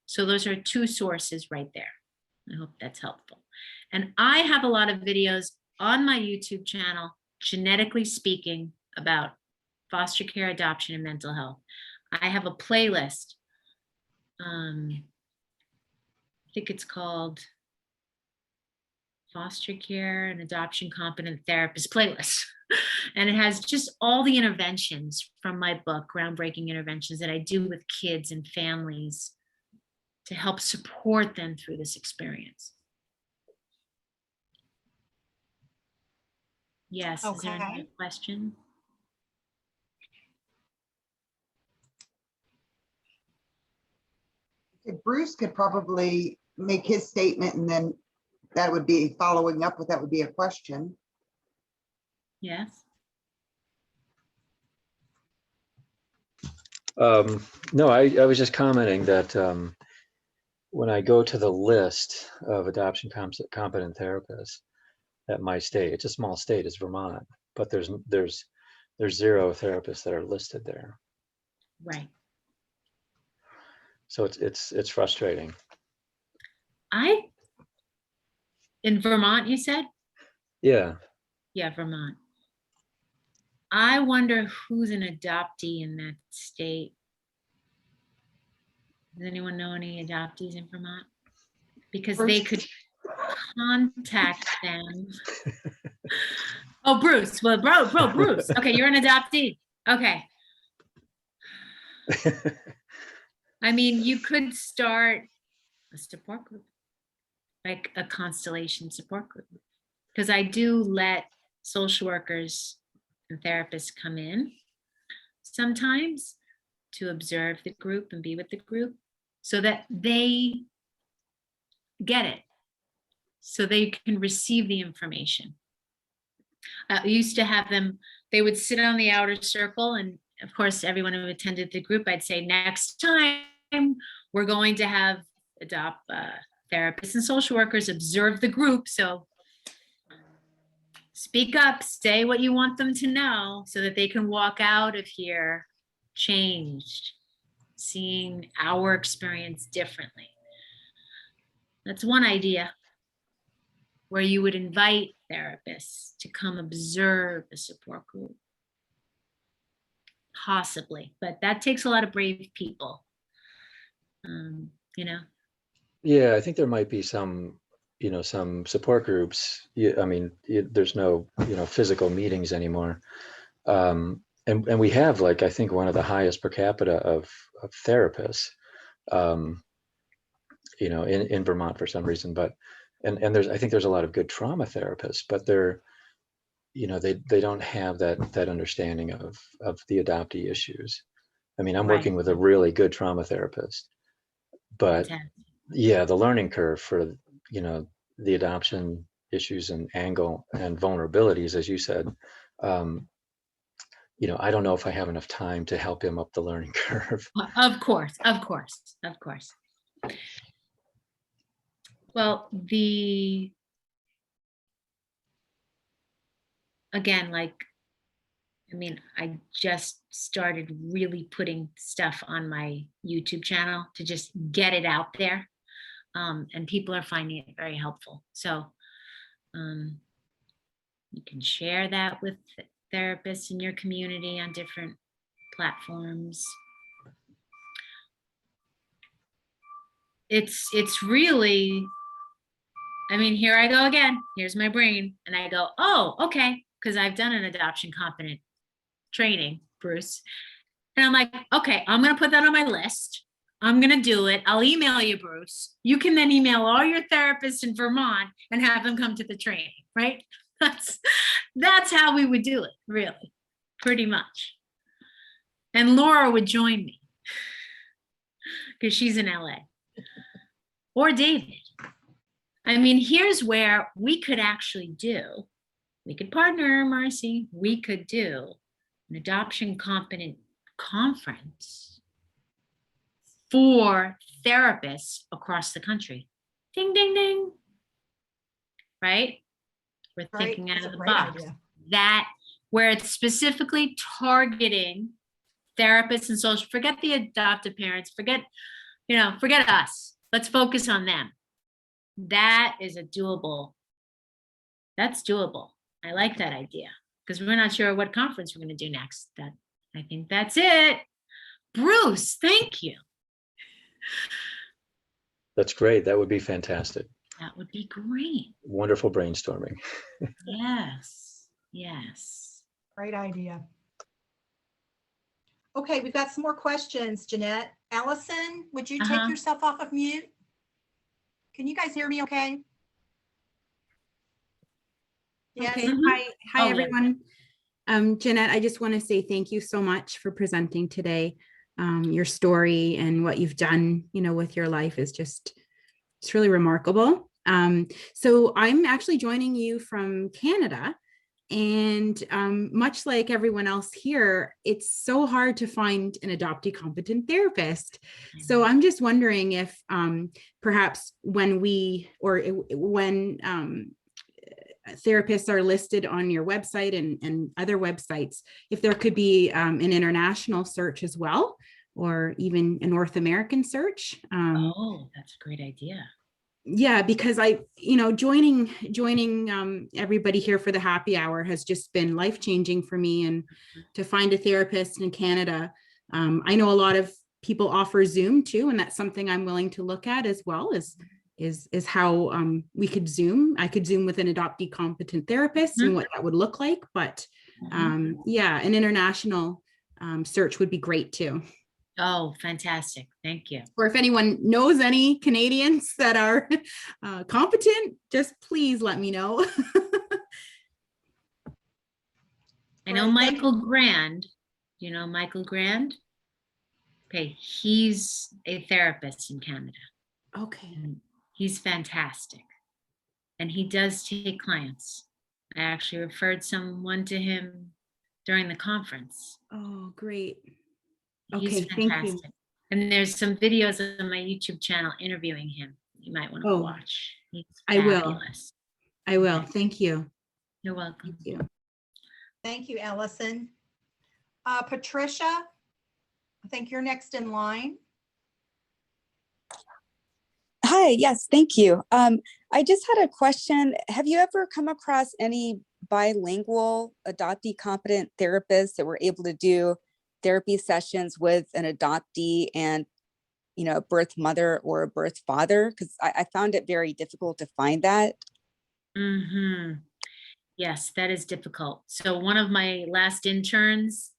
So those are two sources right there. I hope that's helpful. And I have a lot of videos on my YouTube channel, genetically speaking, about foster care, adoption, and mental health. I have a playlist. I think it's called Foster Care and Adoption Competent Therapist Playlist. And it has just all the interventions from my book, Groundbreaking Interventions, that I do with kids and families to help support them through this experience. Yes, okay. Is there another question? Bruce could probably make his statement and then that would be following up with, that would be a question. Yes. No, I was just commenting that when I go to the list of adoption competent therapists at my state, it's a small state, it's Vermont, but there's 0 therapists that are listed there. Right. So it's frustrating. In Vermont, you said? Yeah. Yeah, Vermont. I wonder who's an adoptee in that state. Does anyone know any adoptees in Vermont? Because they could contact them. Oh, Bruce. Well, bro, Bruce. Okay, you're an adoptee. Okay. I mean, you could start a support group, like a constellation support group. Because I do let social workers and therapists come in sometimes to observe the group and be with the group so that they get it, so they can receive the information. I used to have them, they would sit on the outer circle, and of course, everyone who attended the group, I'd say, next time we're going to have adopt therapists and social workers observe the group. So speak up, say what you want them to know so that they can walk out of here changed, seeing our experience differently. That's one idea, where you would invite therapists to come observe a support group. Possibly, but that takes a lot of brave people. You know? Yeah, I think there might be some, some support groups. I mean, there's no, physical meetings anymore. And we have, like, I think one of the highest per capita of therapists, in Vermont for some reason. But, and I think there's a lot of good trauma therapists, but they're, they don't have that understanding of the adoptee issues. I mean, I'm working with a really good trauma therapist, but yeah, the learning curve for, the adoption issues and angle and vulnerabilities, as you said, I don't know if I have enough time to help him up the learning curve. Of course. Well, again, like, I mean, I just started really putting stuff on my YouTube channel to just get it out there. And people are finding it very helpful. So you can share that with therapists in your community on different platforms. It's really, I mean, here I go again. Here's my brain. And I go, oh, okay. Because I've done an adoption competent training, Bruce. And I'm like, okay, I'm going to put that on my list. I'm going to do it. I'll email you, Bruce. You can then email all your therapists in Vermont and have them come to the training, right? That's how we would do it, really, pretty much. And Laura would join me because she's in LA. Or David. I mean, here's where we could actually we could partner, Marcie. We could do an adoption competent conference for therapists across the country. Ding, ding, ding. Right? We're thinking out of the box. That where it's specifically targeting therapists and social, forget the adoptive parents, forget us. Let's focus on them. That is that's doable. I like that idea because we're not sure what conference we're going to do next. I think that's it. Bruce, thank you. That's great. That would be fantastic. That would be great. Wonderful brainstorming. Yes. Great idea. Okay, we've got some more questions, Jeanette. Allison, would you take yourself off of mute? Can you guys hear me okay? Yes. Okay. Hi, everyone. Jeanette, I just want to say thank you so much for presenting today. Your story and what you've done, with your life is it's really remarkable. So I'm actually joining you from Canada. And much like everyone else here, it's so hard to find an adoptee competent therapist. So I'm just wondering if perhaps when therapists are listed on your website and other websites, if there could be an international search as well, or even a North American search. Oh, that's a great idea. Yeah, because joining everybody here for the happy hour has just been life-changing for me. And to find a therapist in Canada, I know a lot of people offer Zoom too, and that's something I'm willing to look at as well, is how we could Zoom. I could Zoom with an adoptee competent therapist and what that would look like. But yeah, an international search would be great too. Oh, fantastic. Thank you. Or if anyone knows any Canadians that are competent, just please let me know. I know Michael Grand. You know Michael Grand? Okay, he's a therapist in Canada. Okay. He's fantastic. And he does take clients. I actually referred someone to him during the conference. Oh, great. He's Okay, thank you. fantastic. And there's some videos on my YouTube channel interviewing him. You might want to watch. He's fabulous. I will. Thank you. You're welcome. Thank you. Thank you, Allison. Patricia, I think you're next in line. Hi, yes, thank you. I just had a question. Have you ever come across any bilingual adoptee competent therapists that were able to do therapy sessions with an adoptee and, a birth mother or a birth father? Because I found it very difficult to find that. Yes, that is difficult. So one of my last interns,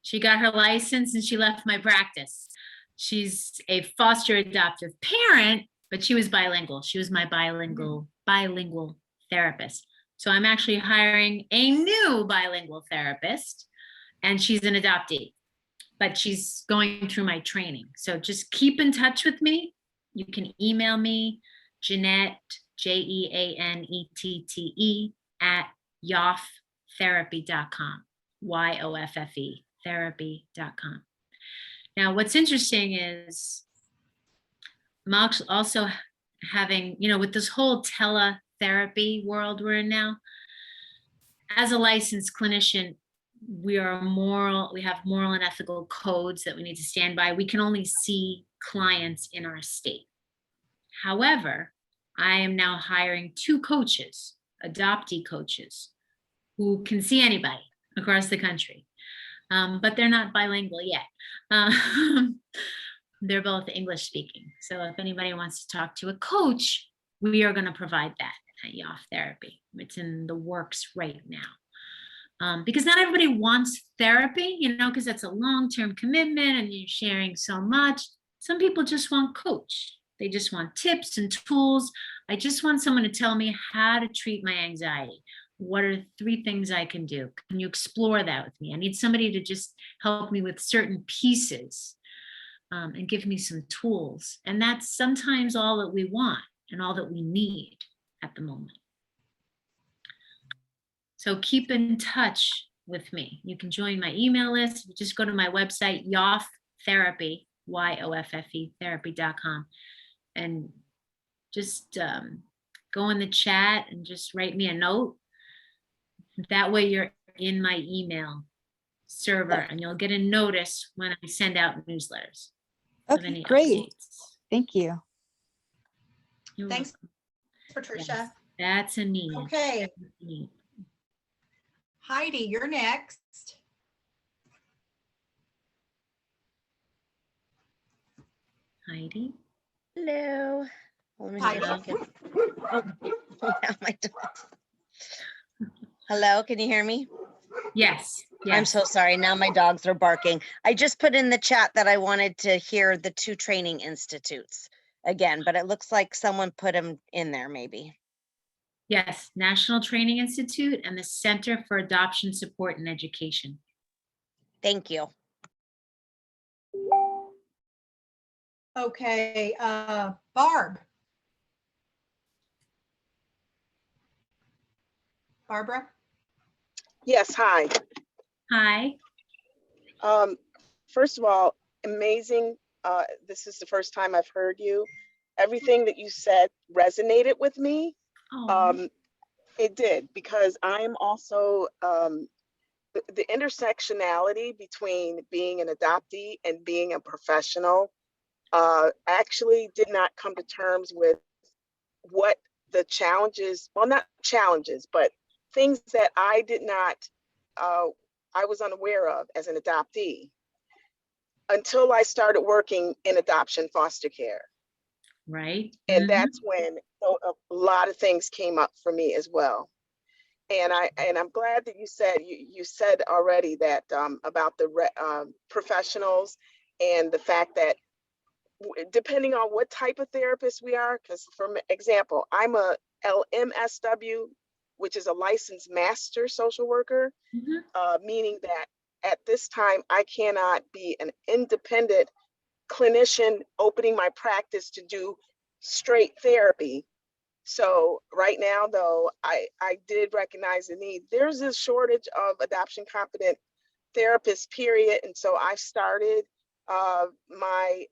she got her license and she left my practice. She's a foster adoptive parent, but she was bilingual. She was my bilingual therapist. So I'm actually hiring a new bilingual therapist, and she's an adoptee, but she's going through my training. So just keep in touch with me. You can email me, Jeanette, JeAnette @yoffetherapy.com, YOFFE therapy.com. Now, what's interesting is I'm also having, with this whole teletherapy world we're in now, as a licensed clinician, we have moral and ethical codes that we need to stand by. We can only see clients in our state. However, I am now hiring 2 coaches, adoptee coaches, who can see anybody across the country, but they're not bilingual yet. They're both English speaking. So if anybody wants to talk to a coach, we are going to provide that at Yoffe Therapy. It's in the works right now. Because not everybody wants therapy, because that's a long-term commitment and you're sharing so much. Some people just want coach. They just want tips and tools. I just want someone to tell me how to treat my anxiety. What are 3 things I can do? Can you explore that with me? I need somebody to just help me with certain pieces and give me some tools. And that's sometimes all that we want and all that we need at the moment. So keep in touch with me. You can join my email list. You just go to my website, Yoffe Therapy, YOFFE therapy.com, and just go in the chat and just write me a note. That way you're in my email server and you'll get a notice when I send out newsletters. Okay, great. Updates. Thank you. Thanks, Patricia. Yes, that's a need. Okay. Heidi, you're next. Heidi. Hello. Let me Heidi. Hello, can you hear me? Yes. I'm so sorry. Now my dogs are barking. I just put in the chat that I wanted to hear the 2 training institutes again, but it looks like someone put them in there maybe. Yes, National Training Institute and the Center for Adoption Support and Education. Thank you. Okay, Barbara. Yes, hi. Hi. First of all, amazing. This is the first time I've heard you. Everything that you said resonated with me. Oh, It did, because I'm also the intersectionality between being an adoptee and being a professional actually did not come to terms with what the challenges, well, not challenges, but things that I did not, I was unaware of as an adoptee until I started working in adoption foster care. right. And Mhm. that's when a lot of things came up for me as well. And I'm glad that you said already that about the professionals and the fact that depending on what type of therapist we are, because for example, I'm a LMSW, which is a licensed master social worker, Mhm. meaning that at this time I cannot be an independent clinician opening my practice to do straight therapy. So right now, though, I did recognize the need. There's a shortage of adoption competent therapists, period. And so I started my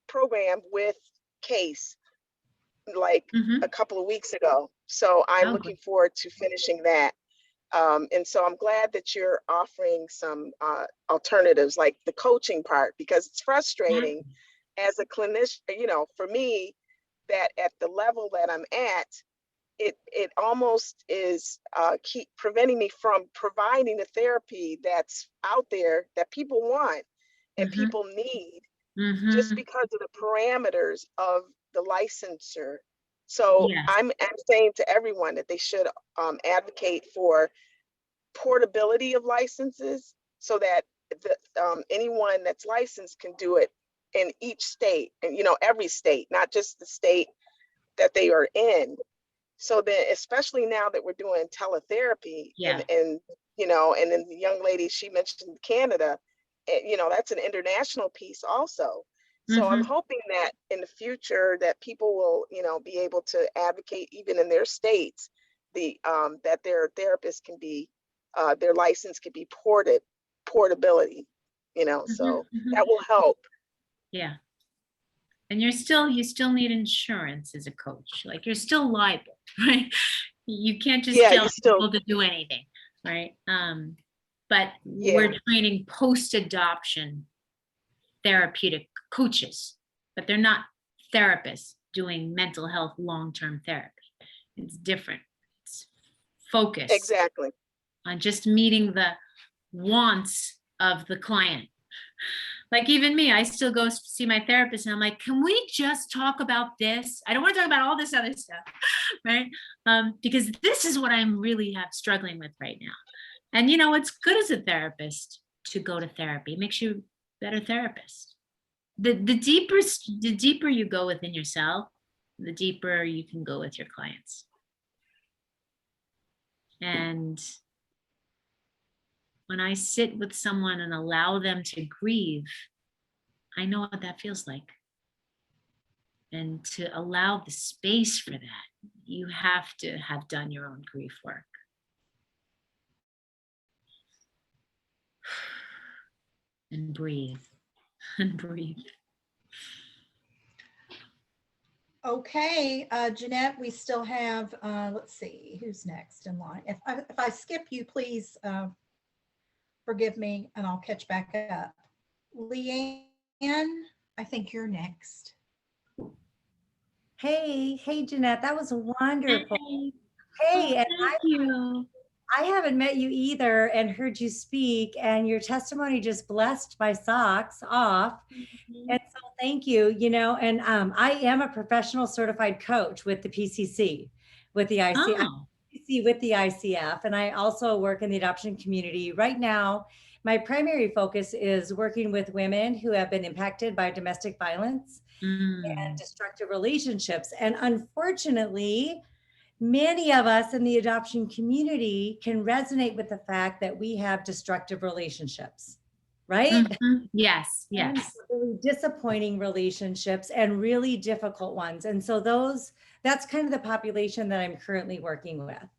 program with CASE like Mhm. a couple of weeks ago. So I'm Oh, looking forward to finishing that. And so I'm glad that you're offering some alternatives like the coaching part, because it's frustrating as a clinician, you know, for me, that at the level that I'm at, it almost is keep preventing me from providing the therapy that's out there that people want and Mhm. people need, just Mhm. because of the parameters of the licensure. So Yes. I'm saying to everyone that they should advocate for portability of licenses so that anyone that's licensed can do it in each state, and you know, every state, not just the state that they are in. So that especially now that we're doing teletherapy Yeah. and you know, and then the young lady, she mentioned Canada, you know, that's an international piece also. So I'm Mhm. hoping that in the future that people will, you know, be able to advocate even in their states, the that their therapists can be their license can be portability, you know, Mhm. so Mhm. that will help. Yeah. And you still need insurance as a coach. Like you're still liable, right? You can't just Yeah, tell you still, people to do anything, right? But yeah. we're training post-adoption therapeutic coaches, but they're not therapists doing mental health long-term therapy. It's different. It's focused Exactly. on just meeting the wants of the client. Like even me, I still go see my therapist and I'm like, can we just talk about this? I don't want to talk about all this other stuff, right? Because this is what I'm really struggling with right now. And you know, it's good as a therapist to go to therapy. It makes you a better therapist. The deeper you go within yourself, the deeper you can go with your clients. And when I sit with someone and allow them to grieve, I know what that feels like. And to allow the space for that, you have to have done your own grief work. And breathe and breathe. Okay, Jeanette, we still have, let's see, who's next in line? If I skip you, please forgive me and I'll catch back up. Leanne, I think you're next. Hey, Jeanette, that was wonderful. Hey, Hey, and thank you. I haven't met you either and heard you speak, and your testimony just blessed my socks off. And so thank you, and I am a professional certified coach with the PCC, with the Oh, with the ICF, and I also work in the adoption community. Right now, my primary focus is working with women who have been impacted by domestic violence and destructive relationships. And unfortunately, many of us in the adoption community can resonate with the fact that we have destructive relationships, right? yes, And yes. really disappointing relationships and really difficult ones. And so that's kind of the population that I'm currently working with.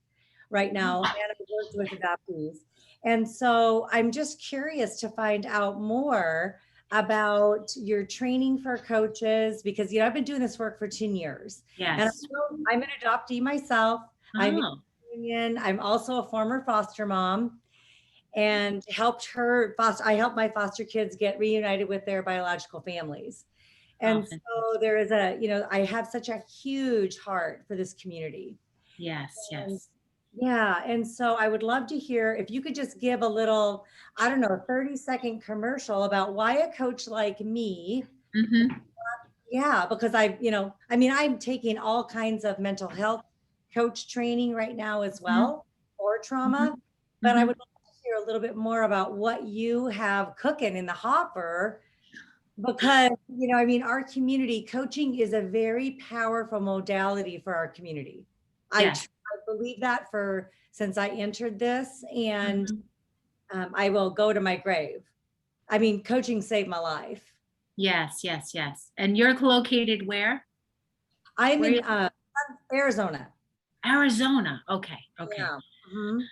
right now, and I've worked with adoptees. And so I'm just curious to find out more about your training for coaches, because, you know, I've been doing this work for 10 years. And Yes. I'm an adoptee myself. I'm Oh, union. I'm also a former foster mom and I helped my foster kids get reunited with their biological families. And fantastic. so there is I have such a huge heart for this community. Yes, And yes. yeah. And so I would love to hear if you could just give a little, I don't know, 30-second commercial about why a coach like me. Mhm. Yeah, because I'm taking all kinds of mental health coach training right now as well, or trauma. But I would love to hear a little bit more about what you have cooking in the hopper, because, our community coaching is a very powerful modality for our community. Yes. I believe that since I entered this, and Mhm. I will go to my grave. Coaching saved my life. Yes, yes, yes. And you're located where? I'm Where in Arizona. Arizona. Okay. Okay. Yeah. Mhm.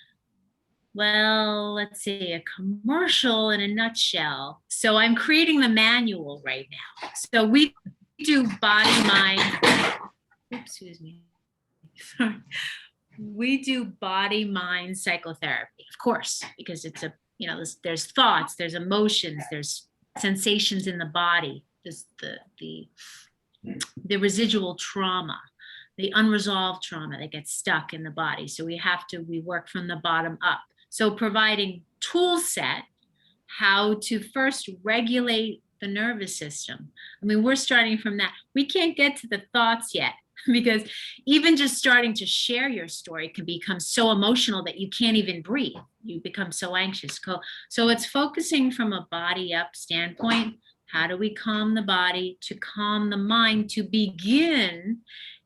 Well, let's see, a commercial in a nutshell. So I'm creating the manual right now. So we do body, mind. Oops, excuse me. Sorry. We do body, mind psychotherapy, of course, because it's there's thoughts, there's emotions, there's sensations in the body, there's the residual trauma, the unresolved trauma that gets stuck in the body. So we work from the bottom up. So providing tool set, how to first regulate the nervous system. We're starting from that. We can't get to the thoughts yet, because even just starting to share your story can become so emotional that you can't even breathe. You become so anxious. So it's focusing from a body up standpoint. How do we calm the body to calm the mind to begin,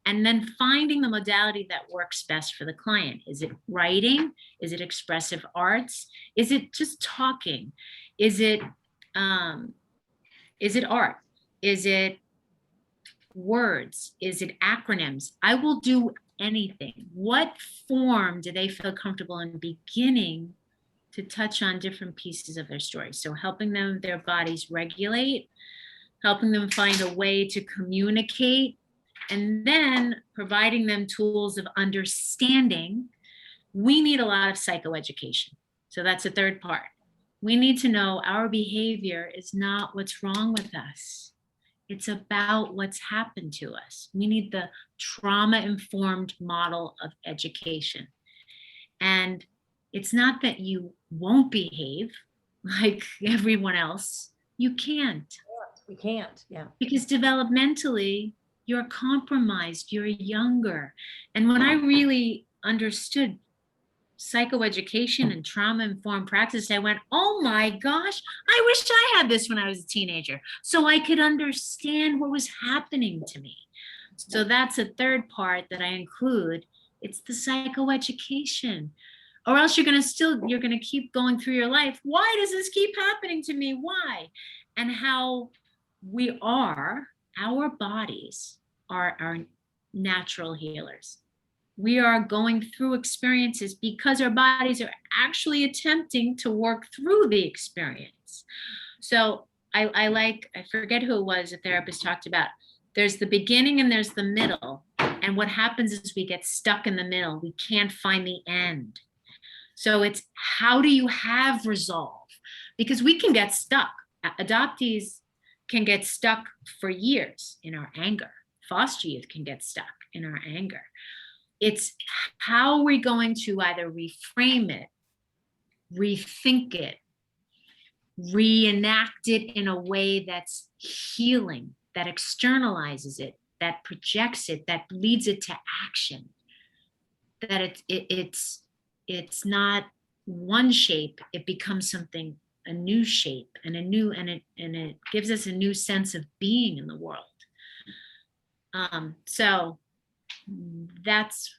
and then finding the modality that works best for the client? Is it writing? Is it expressive arts? Is it just talking? Is it art? Is it words? Is it acronyms? I will do anything. What form do they feel comfortable in beginning to touch on different pieces of their story? So helping them, their bodies regulate, helping them find a way to communicate, and then providing them tools of understanding. We need a lot of psychoeducation. So that's the third part. We need to know our behavior is not what's wrong with us. It's about what's happened to us. We need the trauma-informed model of education. And it's not that you won't behave like everyone else. You can't. We can't, yeah. Because developmentally, you're compromised, you're younger. And when I really understood psychoeducation and trauma-informed practice, I went, oh my gosh, I wish I had this when I was a teenager, so I could understand what was happening to me. So that's a third part that I include. It's the psychoeducation. Or else you're gonna keep going through your life. Why does this keep happening to me? Why? And how our bodies are our natural healers. We are going through experiences because our bodies are actually attempting to work through the experience. So I forget who it was, a therapist talked about, there's the beginning and there's the middle. And what happens is we get stuck in the middle. We can't find the end. So it's, how do you have resolve? Because we can get stuck. Adoptees can get stuck for years in our anger. Foster youth can get stuck in our anger. It's how we're going to either reframe it, rethink it, reenact it in a way that's healing, that externalizes it, that projects it, that leads it to action. That it's not one shape, it becomes something, a new shape, and it gives us a new sense of being in the world. So that's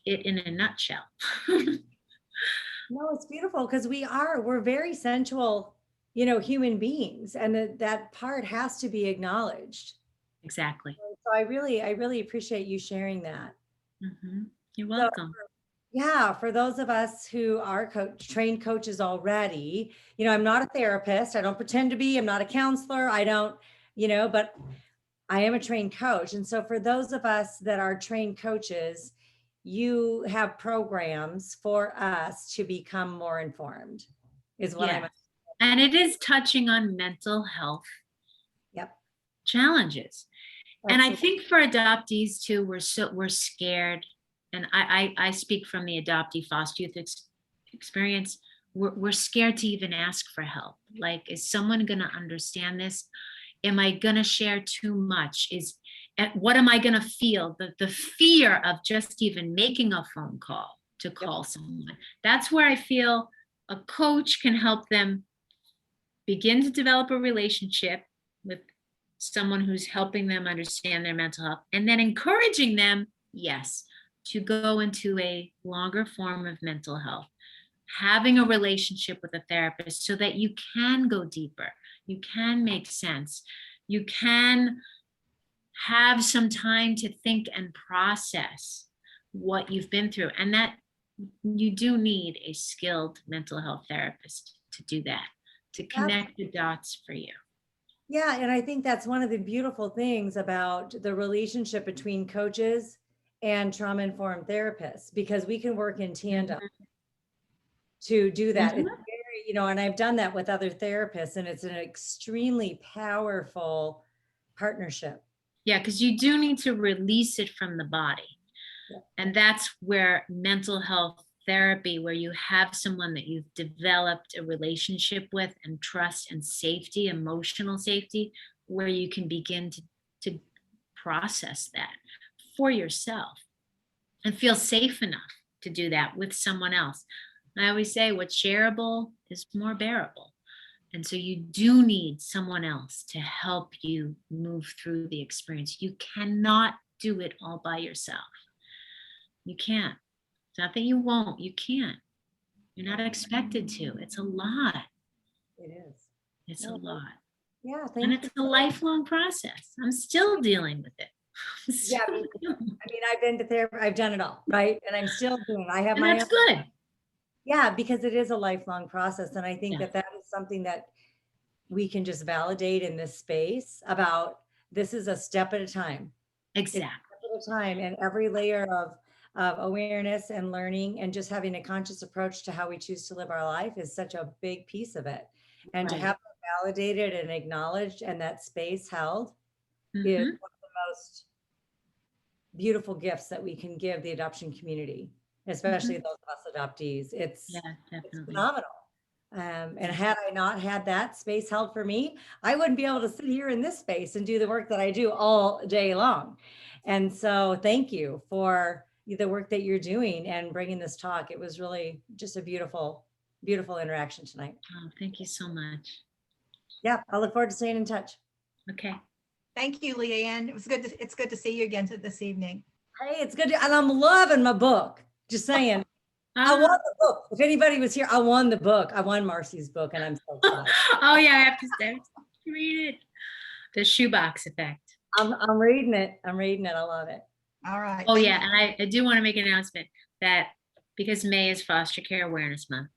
it in a nutshell. No, it's beautiful, because we're very sensual, human beings, and that part has to be acknowledged. Exactly. So I really appreciate you sharing that. You're welcome. Yeah, for those of us who are trained coaches already, I'm not a therapist. I don't pretend to be. I'm not a counselor. I don't, but I am a trained coach. And so for those of us that are trained coaches, you have programs for us to become more informed, is what I'm. And it is touching on mental health challenges. And I think for adoptees too, we're scared. And I speak from the adoptee foster youth experience. We're scared to even ask for help. Like, is someone going to understand this? Am I going to share too much? What am I going to feel? The fear of just even making a phone call to call someone. That's where I feel a coach can help them begin to develop a relationship with someone who's helping them understand their mental health, and then encouraging them, yes, to go into a longer form of mental health, having a relationship with a therapist so that you can go deeper, you can make sense, you can have some time to think and process what you've been through. And that you do need a skilled mental health therapist to do that, to connect the dots for you. Yeah, and I think that's one of the beautiful things about the relationship between coaches and trauma-informed therapists, because we can work in tandem to do that. It's very, and I've done that with other therapists, and it's an extremely powerful partnership. Yeah, because you do need to release it from the body. Yeah. And that's where mental health therapy, where you have someone that you've developed a relationship with and trust and safety, emotional safety, where you can begin to process that for yourself and feel safe enough to do that with someone else. I always say what's shareable is more bearable. And so you do need someone else to help you move through the experience. You cannot do it all by yourself. You can't. It's not that you won't, you can't. You're not expected to. It's a lot. It is. It's a lot. Yeah, and it's a lifelong process. I'm still dealing with it. Yeah, I mean, I've been to therapy, I've done it all, right? And I'm still doing, I have and my that's own. Good. Yeah, because it is a lifelong process. And I think that is something that we can just validate in this space about this is a step at a time. Exactly. It's a step at a time, and every layer of awareness and learning and just having a conscious approach to how we choose to live our life is such a big piece of it. And to have it validated and acknowledged and that space held is one of the most beautiful gifts that we can give the adoption community, especially those of us adoptees. It's phenomenal. And had I not had that space held for me, I wouldn't be able to sit here in this space and do the work that I do all day long. And so thank you for the work that you're doing and bringing this talk. It was really just a beautiful, beautiful interaction tonight. Oh, thank you so much. Yeah, I look forward to staying in touch. Okay. Thank you, Leanne. It's good to see you again this evening. Hey, it's good. And I'm loving my book. Just saying. I won the book. If anybody was here, I won the book. I won Marcie's book, and I'm so excited. Oh yeah, I have to read it. The shoebox effect. I'm reading it. I'm reading it. I love it. All right. Oh yeah, and I do want to make an announcement that because May is Foster Care Awareness Month,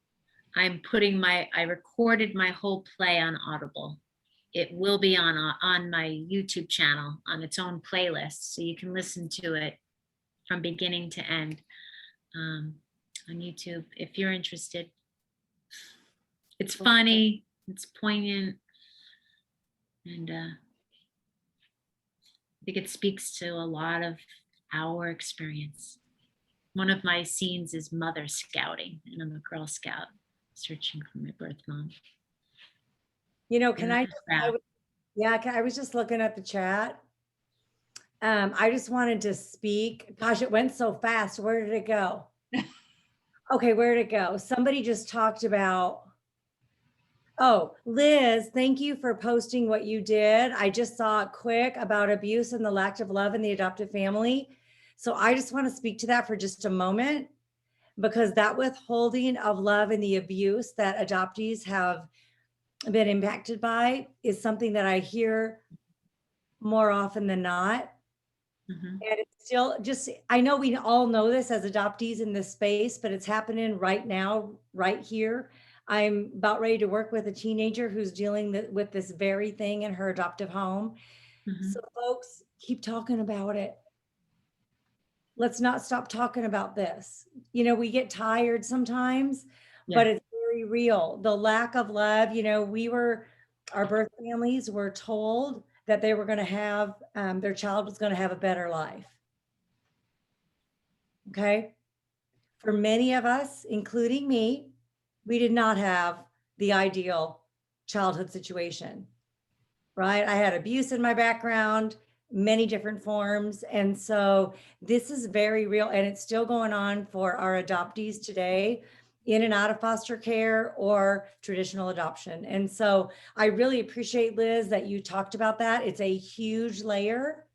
I'm putting I recorded my whole play on Audible. It will be on my YouTube channel on its own playlist, so you can listen to it from beginning to end on YouTube if you're interested. It's funny, it's poignant, and I think it speaks to a lot of our experience. One of my scenes is mother scouting, and I'm a Girl Scout searching for my birth mom. You know, I was just looking at the chat. I just wanted to speak. Gosh, it went so fast. Where did it go? Okay, where did it go? Somebody just talked about, oh, Liz, thank you for posting what you did. I just saw it quick about abuse and the lack of love in the adoptive family. So I just want to speak to that for just a moment, because that withholding of love and the abuse that adoptees have been impacted by is something that I hear more often than not. Mhm. And it's still just, I know we all know this as adoptees in this space, but it's happening right now, right here. I'm about ready to work with a teenager who's dealing with this very thing in her adoptive home. Mhm. So folks, keep talking about it. Let's not stop talking about this. You know, we get tired sometimes, but Yeah. it's very real. The lack of love, you know, our birth families were told that they were going to have, their child was going to have a better life. Okay. For many of us, including me, we did not have the ideal childhood situation, right? I had abuse in my background, many different forms. And so this is very real, and it's still going on for our adoptees today, in and out of foster care or traditional adoption. And so I really appreciate, Liz, that you talked about that. It's a huge layer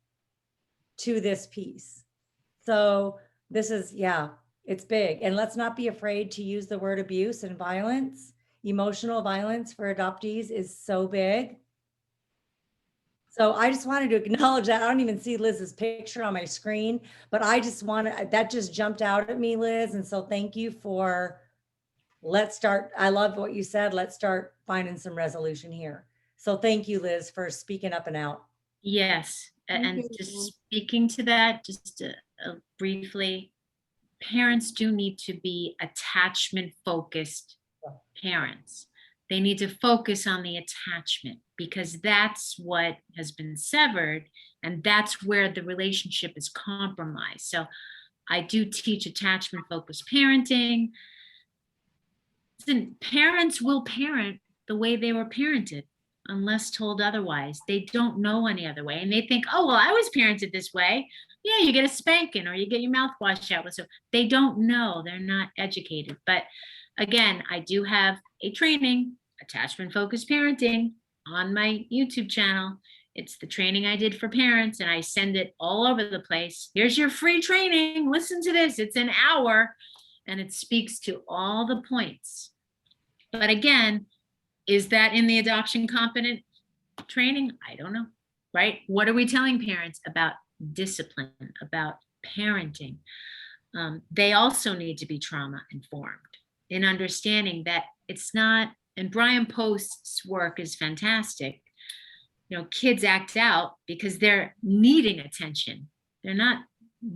to this piece. So this is, yeah, it's big. And let's not be afraid to use the word abuse and violence. Emotional violence for adoptees is so big. So I just wanted to acknowledge that. I don't even see Liz's picture on my screen, but I just wanted, that just jumped out at me, Liz. And so thank you for, let's start. I love what you said. Let's start finding some resolution here. So thank you, Liz, for speaking up and out. Yes. Thank And you, just Lynn. speaking to that, just briefly, parents do need to be attachment focused parents. They need to focus on the attachment, because that's what has been severed, and that's where the relationship is compromised. So I do teach attachment focused parenting. Listen, parents will parent the way they were parented unless told otherwise. They don't know any other way, and they think, oh, well, I was parented this way. Yeah, you get a spanking or you get your mouth washed out with. So they don't know. They're not educated. But again, I do have a training, attachment focused parenting, on my YouTube channel. It's the training I did for parents, and I send it all over the place. Here's your free training. Listen to this. It's an hour, and it speaks to all the points. But again, is that in the adoption competent training? I don't know, right? What are we telling parents about discipline, about parenting? They also need to be trauma informed in understanding that it's not, and Brian Post's work is fantastic. You know, kids act out because they're needing attention. They're not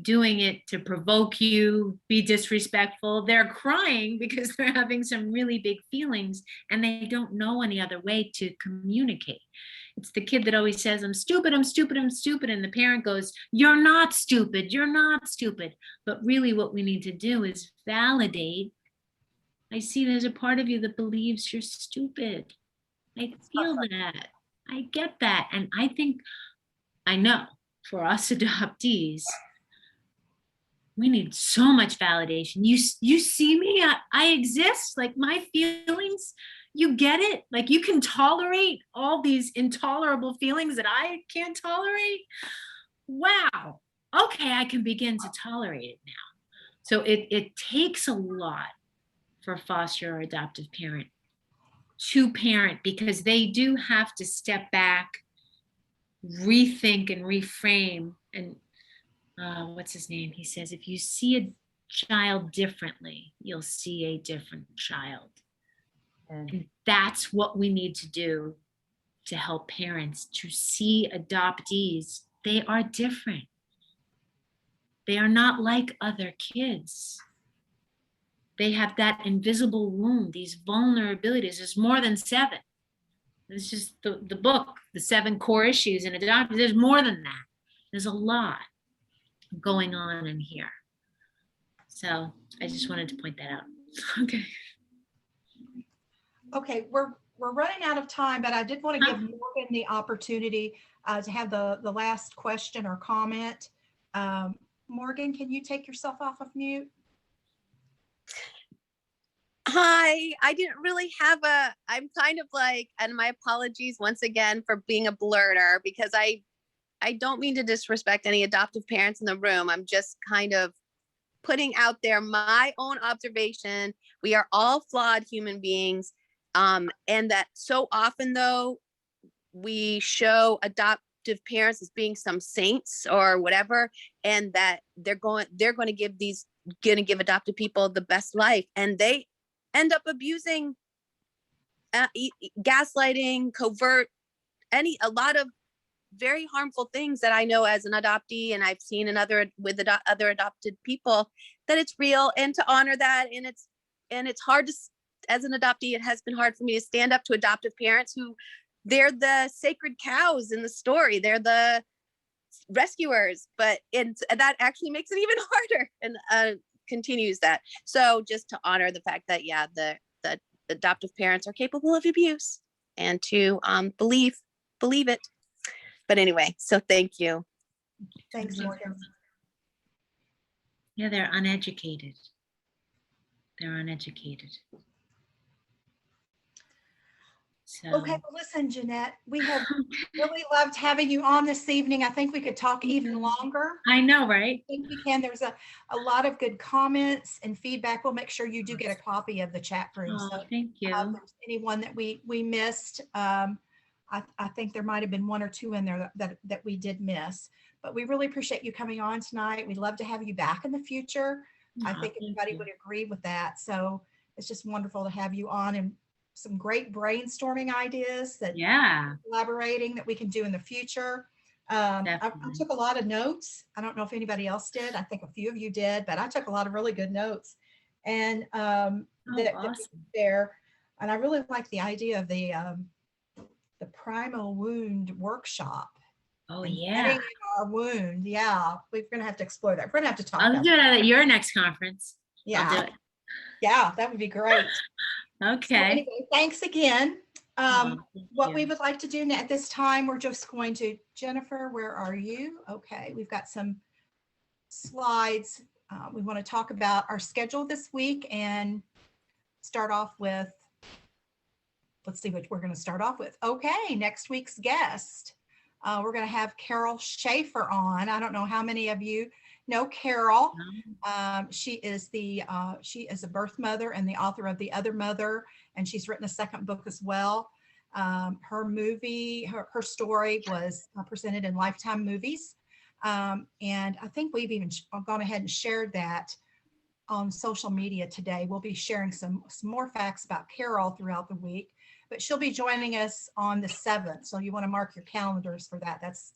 doing it to provoke you, be disrespectful. They're crying because they're having some really big feelings and they don't know any other way to communicate. It's the kid that always says, I'm stupid, I'm stupid, I'm stupid. And the parent goes, you're not stupid, you're not stupid. But really what we need to do is validate. I see there's a part of you that believes you're stupid. I feel that. I get that. And I think, I know for us adoptees, we need so much validation. You see me, I exist, like my feelings, you get it? Like you can tolerate all these intolerable feelings that I can't tolerate? Wow. Okay, I can begin to tolerate it now. So it takes a lot for a foster or adoptive parent to parent, because they do have to step back, rethink and reframe. And what's his name? He says, if you see a child differently, you'll see a different child. And that's what we need to do to help parents to see adoptees. They are different. They are not like other kids. They have that invisible wound, these vulnerabilities. There's more than 7. It's just the book, the 7 core issues in adoption. There's more than that. There's a lot going on in here. So I just wanted to point that out. Okay. Okay, we're running out of time, but I did want to give Morgan the opportunity to have the last question or comment. Morgan, can you take yourself off of mute? Hi, I didn't really have I'm kind of like, and my apologies once again for being a blurter, because I don't mean to disrespect any adoptive parents in the room. I'm just kind of putting out there my own observation. We are all flawed human beings. And that so often though, we show adoptive adoptive parents as being some saints or whatever, and that they're going to give adopted people the best life, and they end up abusing, gaslighting, covert, a lot of very harmful things that I know as an adoptee, and I've seen in other adopted people, that it's real, and to honor that. And it's hard to, as an adoptee, it has been hard for me to stand up to adoptive parents who, they're the sacred cows in the story. They're the rescuers, but that actually makes it even harder, and continues that. So just to honor the fact that, yeah, the adoptive parents are capable of abuse, and to believe it. But anyway, so thank you. Thanks, Morgan. Yeah, they're uneducated. They're uneducated. So. Okay, well, listen, Jeanette, we have really loved having you on this evening. I think we could talk even longer. I know, right? I think we can. There's a lot of good comments and feedback. We'll make sure you do get a copy of the chat room. Oh, So thank you. if there's anyone that we missed, I think there might have been one or two in there that we did miss. But we really appreciate you coming on tonight. We'd love to have you back in the future. I think everybody would agree with that. So it's just wonderful to have you on, and some great brainstorming ideas that collaborating that we can do in the future. I took a lot of notes. I don't know if anybody else did. I think a few of you did, but I took a lot of really good notes. And awesome. there. And I really like the idea of the primal wound workshop. Oh, and yeah. getting in our wound. Yeah, we're going to have to explore that. We're going to have to talk I'll about do it that. at your next conference. Yeah. I'll do it. Yeah, that would be great. Okay. So anyway, thanks again. Thank What you. we would like to do at this time, we're just going to, Jennifer, where are you? Okay, we've got some slides. We want to talk about our schedule this week and start off with, let's see what we're going to start off with. Okay, next week's guest. We're going to have Carol Schaefer on. I don't know how many of you know Carol. She is a birth mother and the author of The Other Mother, and she's written a second book as well. Her movie, her story was presented in Lifetime Movies. And I think we've even gone ahead and shared that on social media today. We'll be sharing some more facts about Carol throughout the week, but she'll be joining us on the 7th. So you want to mark your calendars for that. That's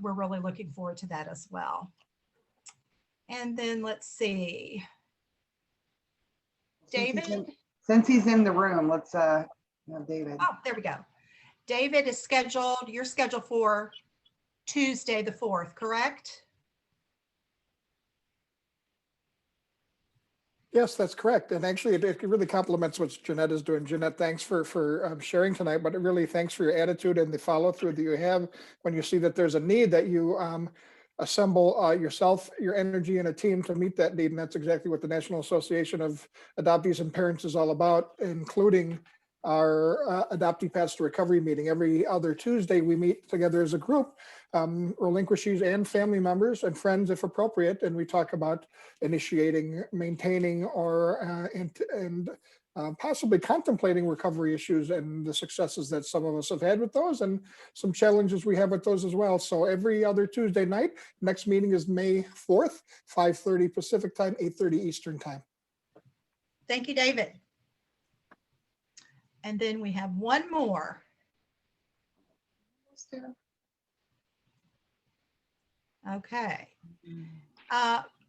we're really looking forward to that as well. And then let's see. David? Since he's in the room, let's David. Oh, there we go. David is scheduled, you're scheduled for Tuesday the 4th, correct? Yes, that's correct. And actually, it really complements what Jeanette is doing. Jeanette, thanks for sharing tonight, but really thanks for your attitude and the follow through that you have when you see that there's a need, that you assemble yourself, your energy, and a team to meet that need. And that's exactly what the National Association of Adoptees and Parents is all about, including our Adoptee Paths to Recovery meeting. Every other Tuesday, we meet together as a group, relinquishees and family members and friends if appropriate, and we talk about initiating, maintaining, or possibly contemplating recovery issues and the successes that some of us have had with those, and some challenges we have with those as well. So every other Tuesday night. Next meeting is May 4th, 5:30 Pacific time, 8:30 Eastern time. Thank you, David. And then we have one more. Okay.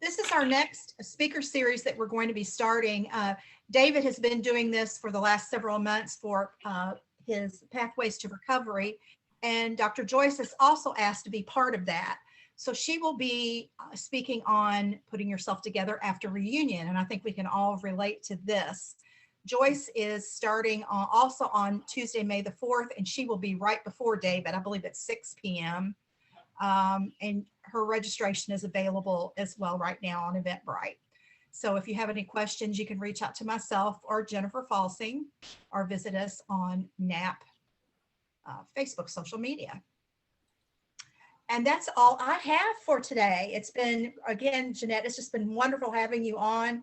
This is our next speaker series that we're going to be starting. David has been doing this for the last several months for his Pathways to Recovery, and Dr. Joyce has also asked to be part of that. So she will be speaking on putting yourself together after reunion, and I think we can all relate to this. Joyce is starting also on Tuesday, May the 4th, and she will be right before David, I believe at 6 p.m. And her registration is available as well right now on Eventbrite. So if you have any questions, you can reach out to myself or Jennifer Falsing, or visit us on NAAP Facebook social media. And that's all I have for today. It's been, again, Jeanette, it's just been wonderful having you on.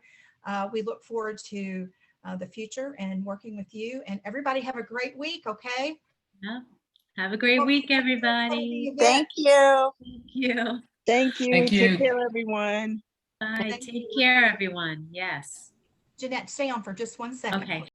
We look forward to the future and working with you, and everybody have a great week. Okay. Yeah. Have a great week, everybody. Thank you. Thank you. Thank you. Thank you. Take care, everyone. Bye. Thank Take you. care, everyone. Yes. Jeanette, stay on for just 1 second. Okay.